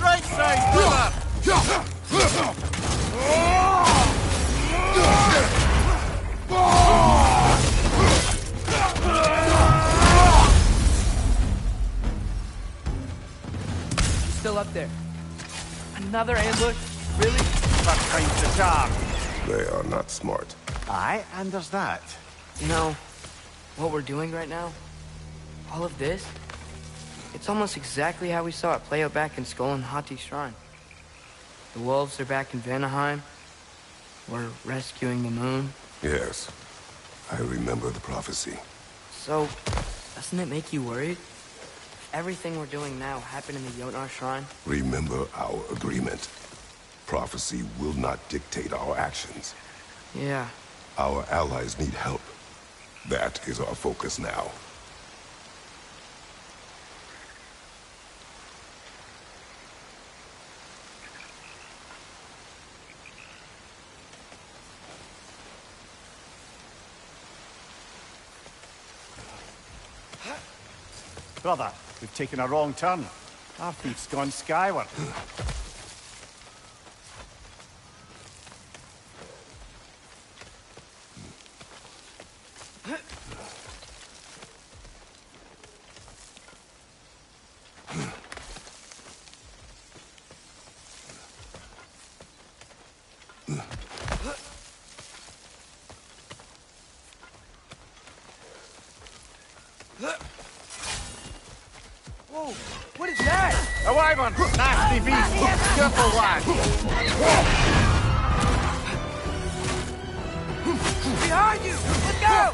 Right side, brother! She's still up there. Another ambush? Really? That time's the charm. They are not smart. Aye, and there's that. You know, what we're doing right now, all of this, it's almost exactly how we saw it play out back in Skull and Hati's shrine. The wolves are back in Vanaheim. We're rescuing the moon. Yes, I remember the prophecy. So, doesn't it make you worried? Everything we're doing now happened in the Jotnar shrine. Remember our agreement. Prophecy will not dictate our actions. Yeah. Our allies need help. That is our focus now. Brother, we've taken a wrong turn. Our feet's gone skyward. Whoa, what is that? A wyvern! Nasty beast! Careful, lad! Behind you! Let's go!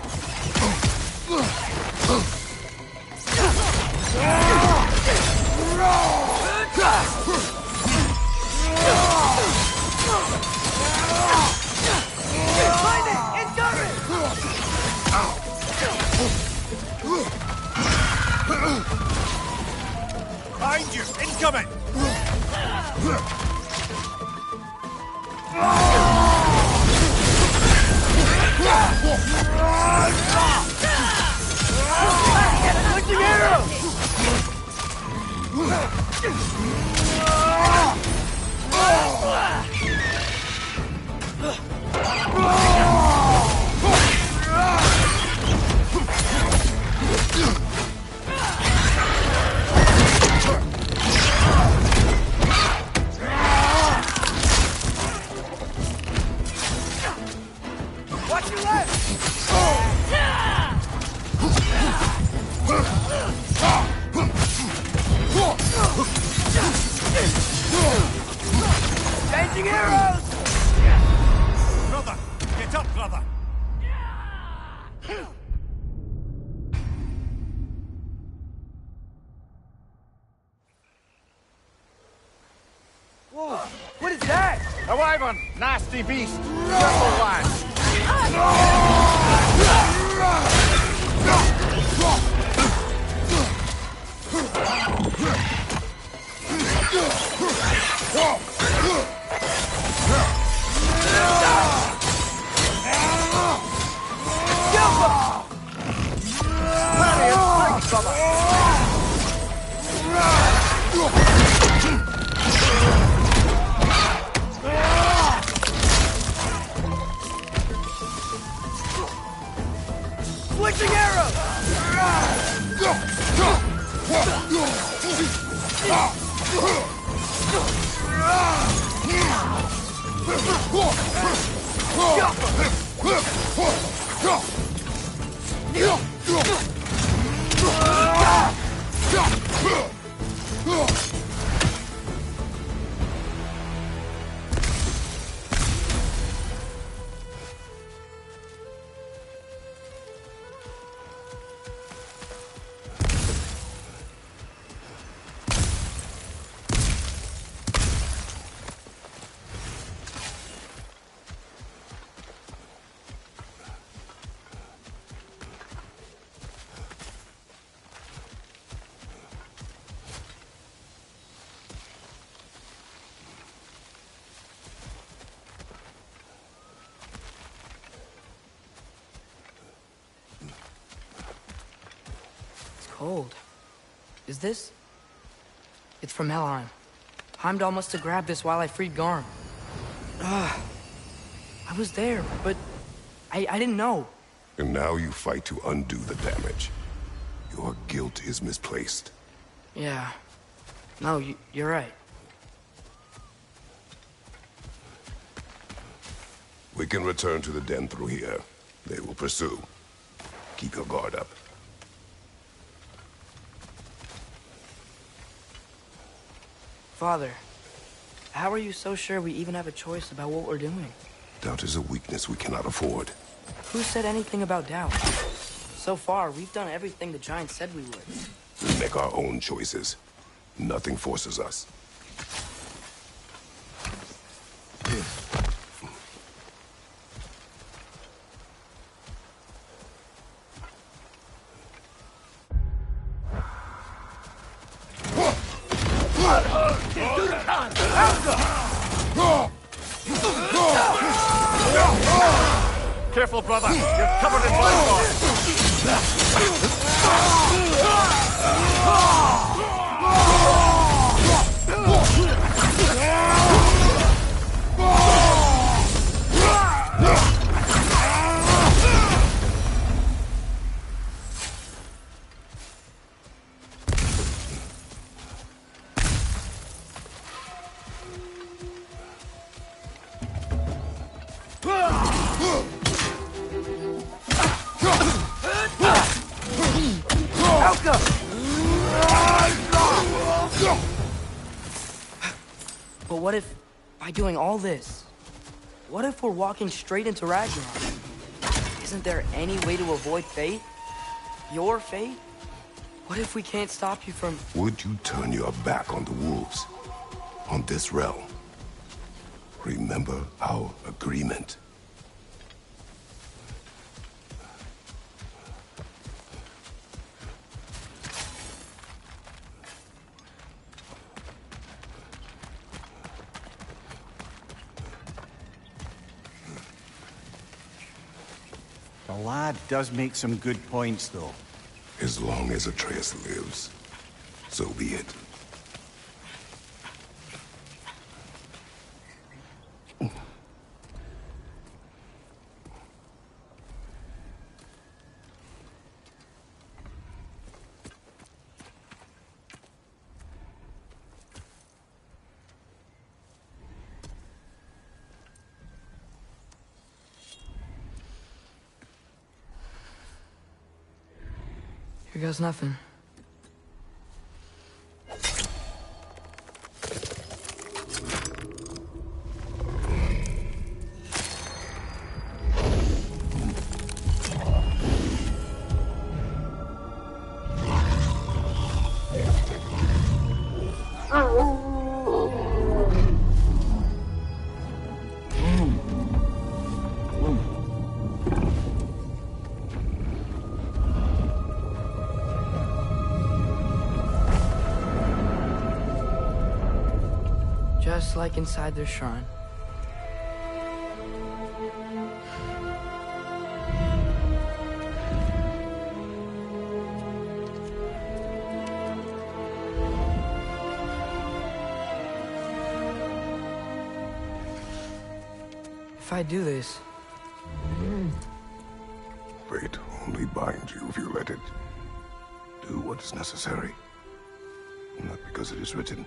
Find it! Incoming! Behind you! Incoming! Switching arrow! Watch your left! Changing arrows! Brother! Get up, brother! Whoa, what is that? A wyvern! Nasty beast! Careful, lad! Switching arrows! Cold. Is this? It's from Helheim. Heimdall must have grabbed this while I freed Garm. I was there, but I didn't know. And now you fight to undo the damage. Your guilt is misplaced. Yeah. No, you're right. We can return to the den through here. They will pursue. Keep your guard up. Father, how are you so sure we even have a choice about what we're doing? Doubt is a weakness we cannot afford. Who said anything about doubt? So far, we've done everything the Giants said we would. We make our own choices. Nothing forces us. Careful, brother! You're covered in blood. But what if, by doing all this, what if we're walking straight into Ragnarok? Isn't there any way to avoid fate? Your fate? What if we can't stop you from... Would you turn your back on the wolves? On this realm? Remember our agreement. The lad does make some good points, though. As long as Atreus lives, so be it. Here goes nothing. Just like inside their shrine. If I do this... Fate only binds you if you let it. Do what is necessary. Not because it is written.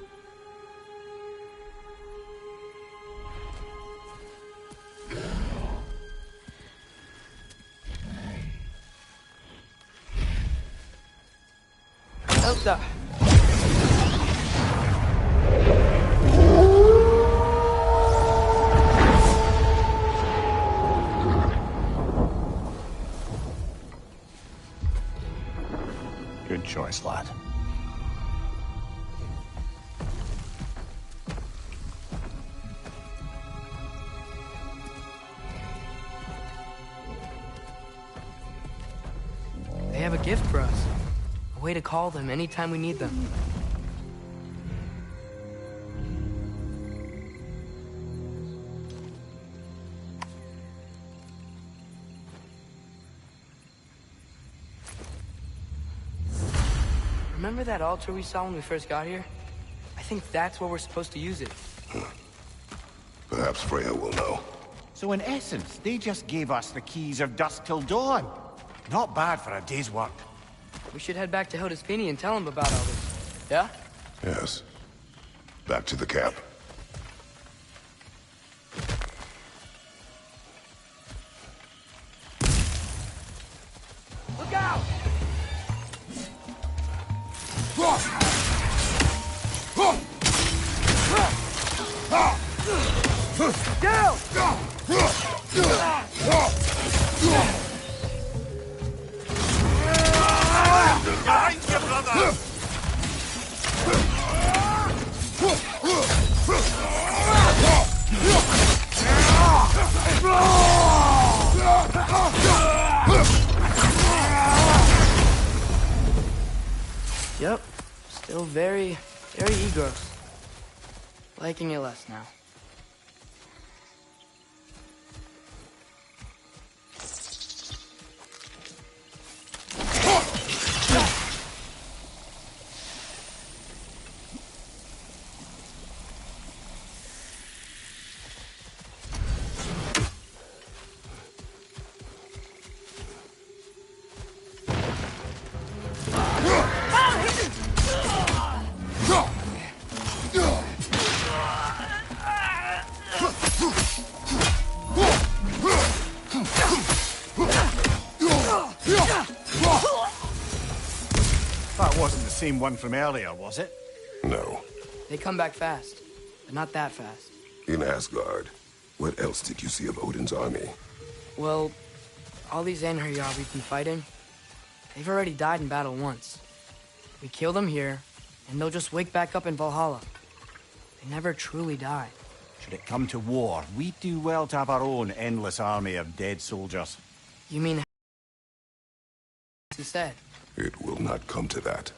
Elsa! Good choice, lad. They have a gift for us. A way to call them anytime we need them. Remember that altar we saw when we first got here? I think that's where we're supposed to use it. Perhaps Freya will know. So in essence, they just gave us the keys of dusk till dawn. Not bad for a day's work. We should head back to Hildespini and tell him about all this. Yeah? Yes. Back to the camp. Look out! Down! Behind you, brother! Yep. Still very egos. Liking it less now. same one from earlier, was it? No. They come back fast, but not that fast. In Asgard, what else did you see of Odin's army? Well, all these Einherjar we've been fighting, they've already died in battle once. We kill them here, and they'll just wake back up in Valhalla. They never truly die. Should it come to war, we do well to have our own endless army of dead soldiers. You mean he said? It will not come to that.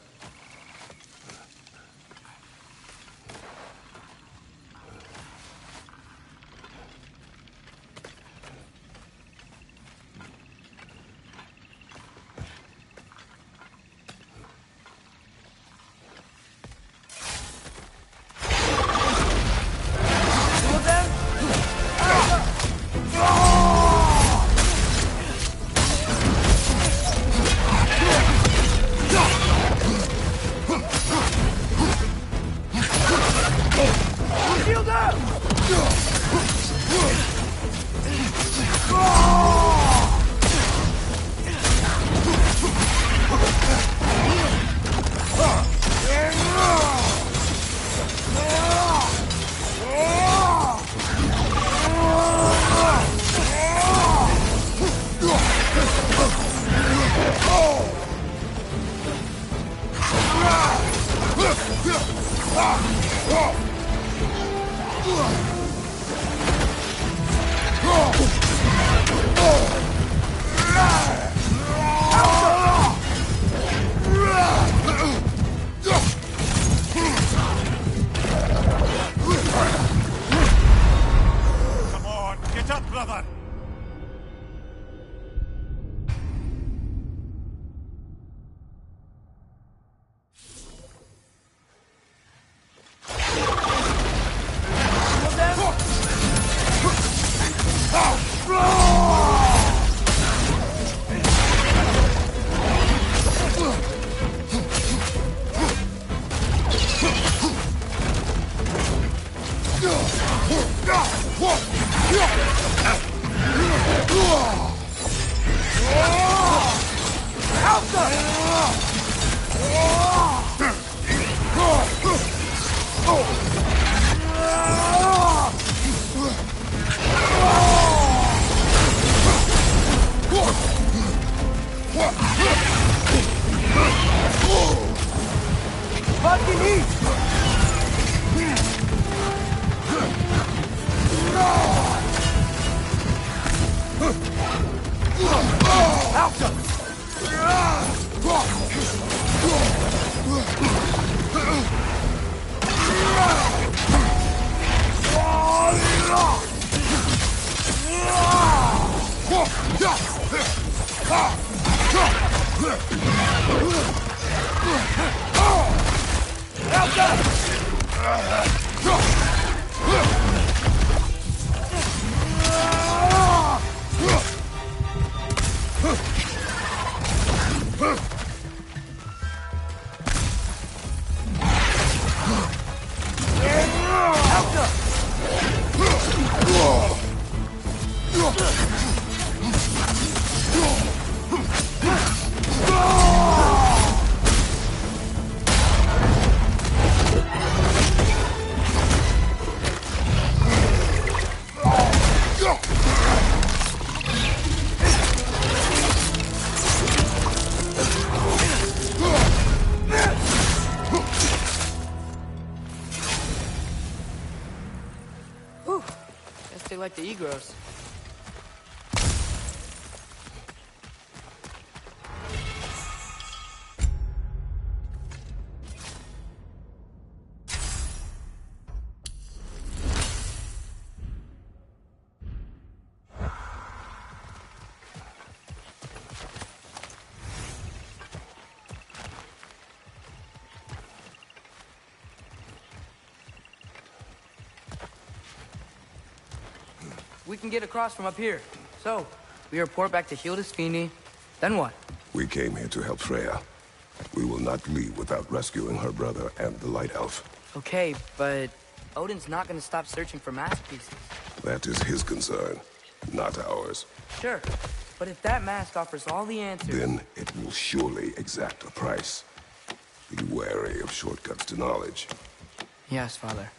Like the Egros. We can get across from up here. So, we report back to Hildisvini, then what? We came here to help Freya. We will not leave without rescuing her brother and the Light Elf. Okay, but Odin's not gonna stop searching for masterpieces. That is his concern, not ours. Sure, but if that mask offers all the answers... Then it will surely exact a price. Be wary of shortcuts to knowledge. Yes, Father.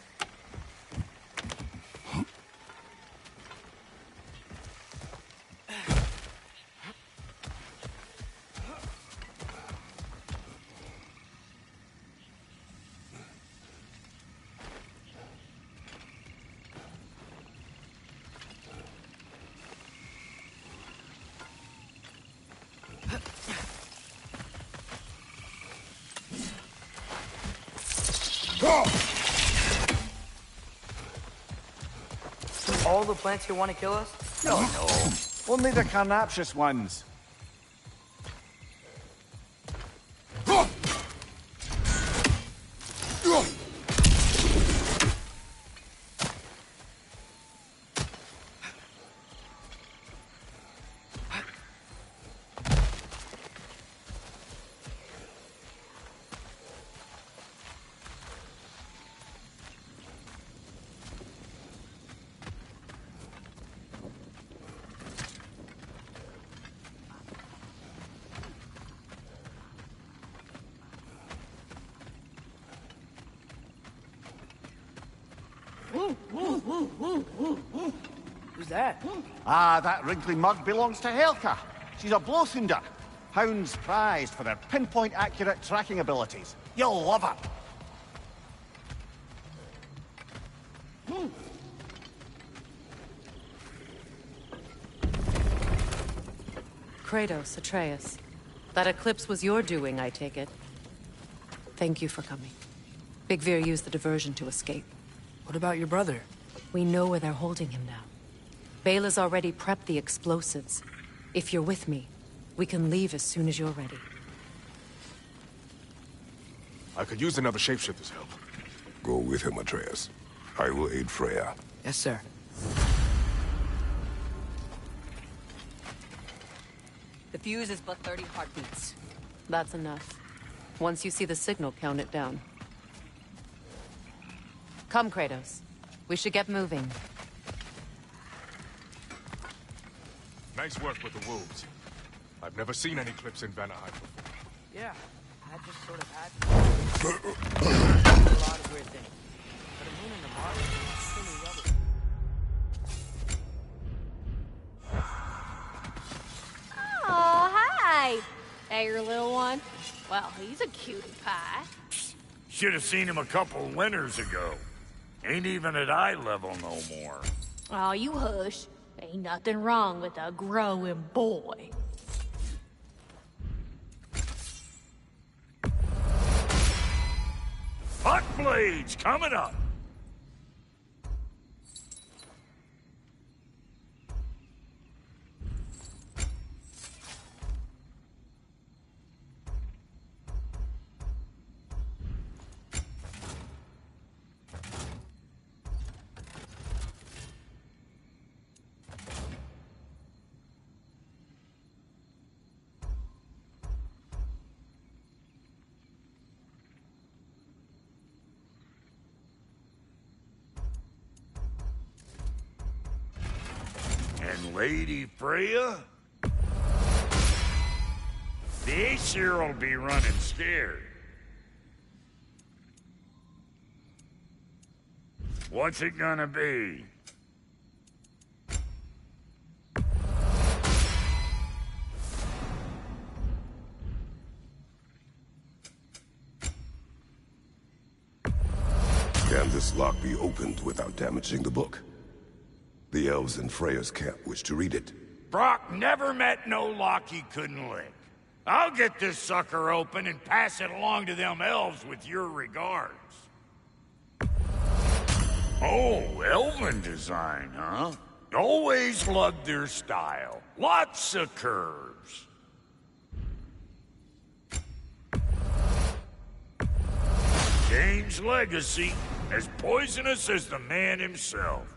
All the plants here want to kill us? No, no. Only the carnivorous ones. Who's that? Ah, that wrinkly mug belongs to Helka. She's a blowthunder. Hounds prized for their pinpoint-accurate tracking abilities. You'll love her. Kratos, Atreus. That eclipse was your doing, I take it. Thank you for coming. Big Veer used the diversion to escape. What about your brother? We know where they're holding him now. Bela's already prepped the explosives. If you're with me, we can leave as soon as you're ready. I could use another shapeshifter's help. Go with him, Atreus. I will aid Freya. Yes, sir. The fuse is but 30 heartbeats. That's enough. Once you see the signal, count it down. Come, Kratos. We should get moving. Nice work with the wolves. I've never seen any clips in Vanaheim before. Yeah, I just sort of had a lot of weird things. But a moon and a Mars, extremely rubber. Oh, hi! Hey, your little one? Well, he's a cutie pie. Should have seen him a couple winters ago. Ain't even at eye level no more. Oh, you hush. Ain't nothing wrong with a growing boy. Hot blades coming up. And Lady Freya? The Aesir'll be running scared. What's it gonna be? Can this lock be opened without damaging the book? The elves in Freya's camp wish to read it. Brock never met no lock he couldn't lick. I'll get this sucker open and pass it along to them elves with your regards. Oh, elven design, huh? Always loved their style. Lots of curves. Kane's legacy, as poisonous as the man himself.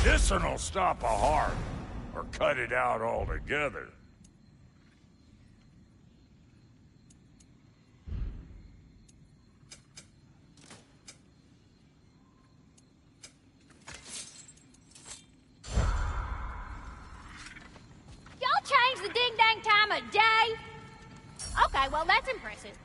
This'll stop a heart, or cut it out altogether. Y'all changed the ding-dang time of day? Okay, well, that's impressive.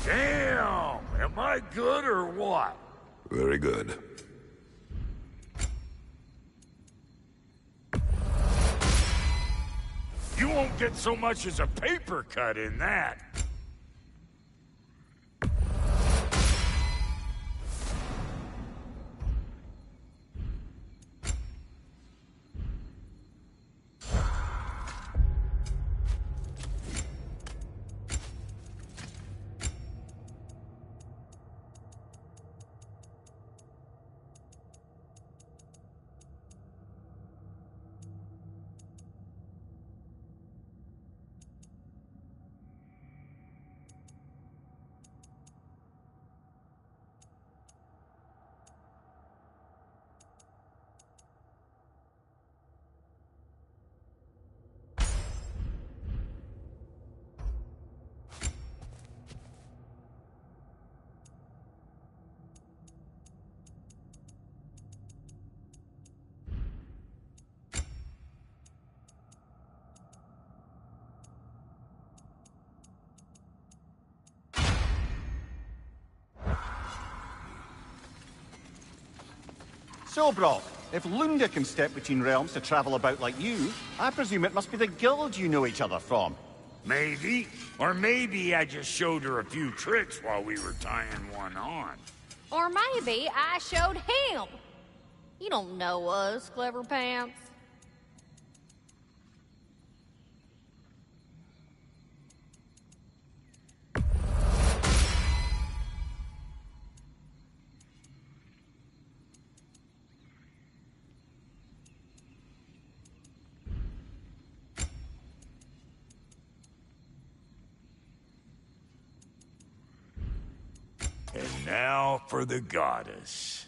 Damn! Am I good or what? Very good. You won't get so much as a paper cut in that. So, Brock, if Lunda can step between realms to travel about like you, I presume it must be the guild you know each other from. Maybe. Or maybe I just showed her a few tricks while we were tying one on. Or maybe I showed him. You don't know us, Clever Pants. And now for the goddess.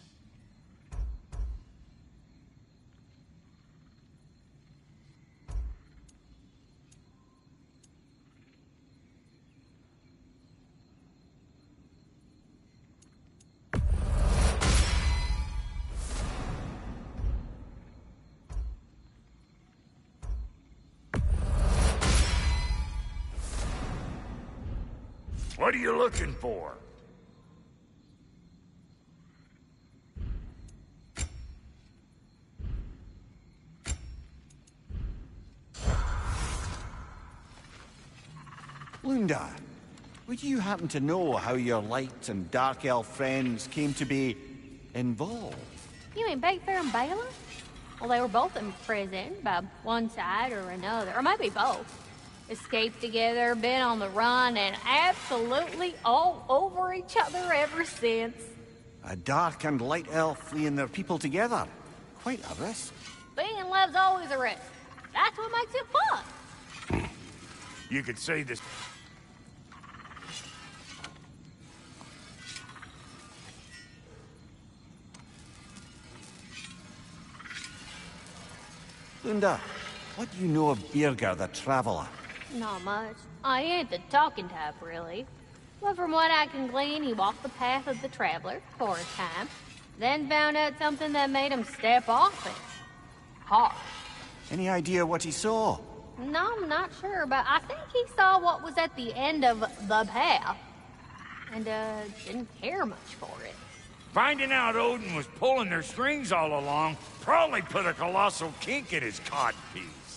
What are you looking for? Lunda, would you happen to know how your light and dark elf friends came to be involved? You mean Big Fair and Bela? Well, they were both in prison by one side or another, or maybe both. Escaped together, been on the run, and absolutely all over each other ever since. A dark and light elf fleeing their people together. Quite a risk. Being in love's always a risk. That's what makes it fun. You could say this... Unda, what do you know of Birger the Traveler? Not much. I ain't the talking type, really. But from what I can glean, he walked the path of the traveler for a time, then found out something that made him step off it. Hard. Any idea what he saw? No, I'm not sure, but I think he saw what was at the end of the path. And, didn't care much for it. Finding out Odin was pulling their strings all along probably put a colossal kink in his codpiece.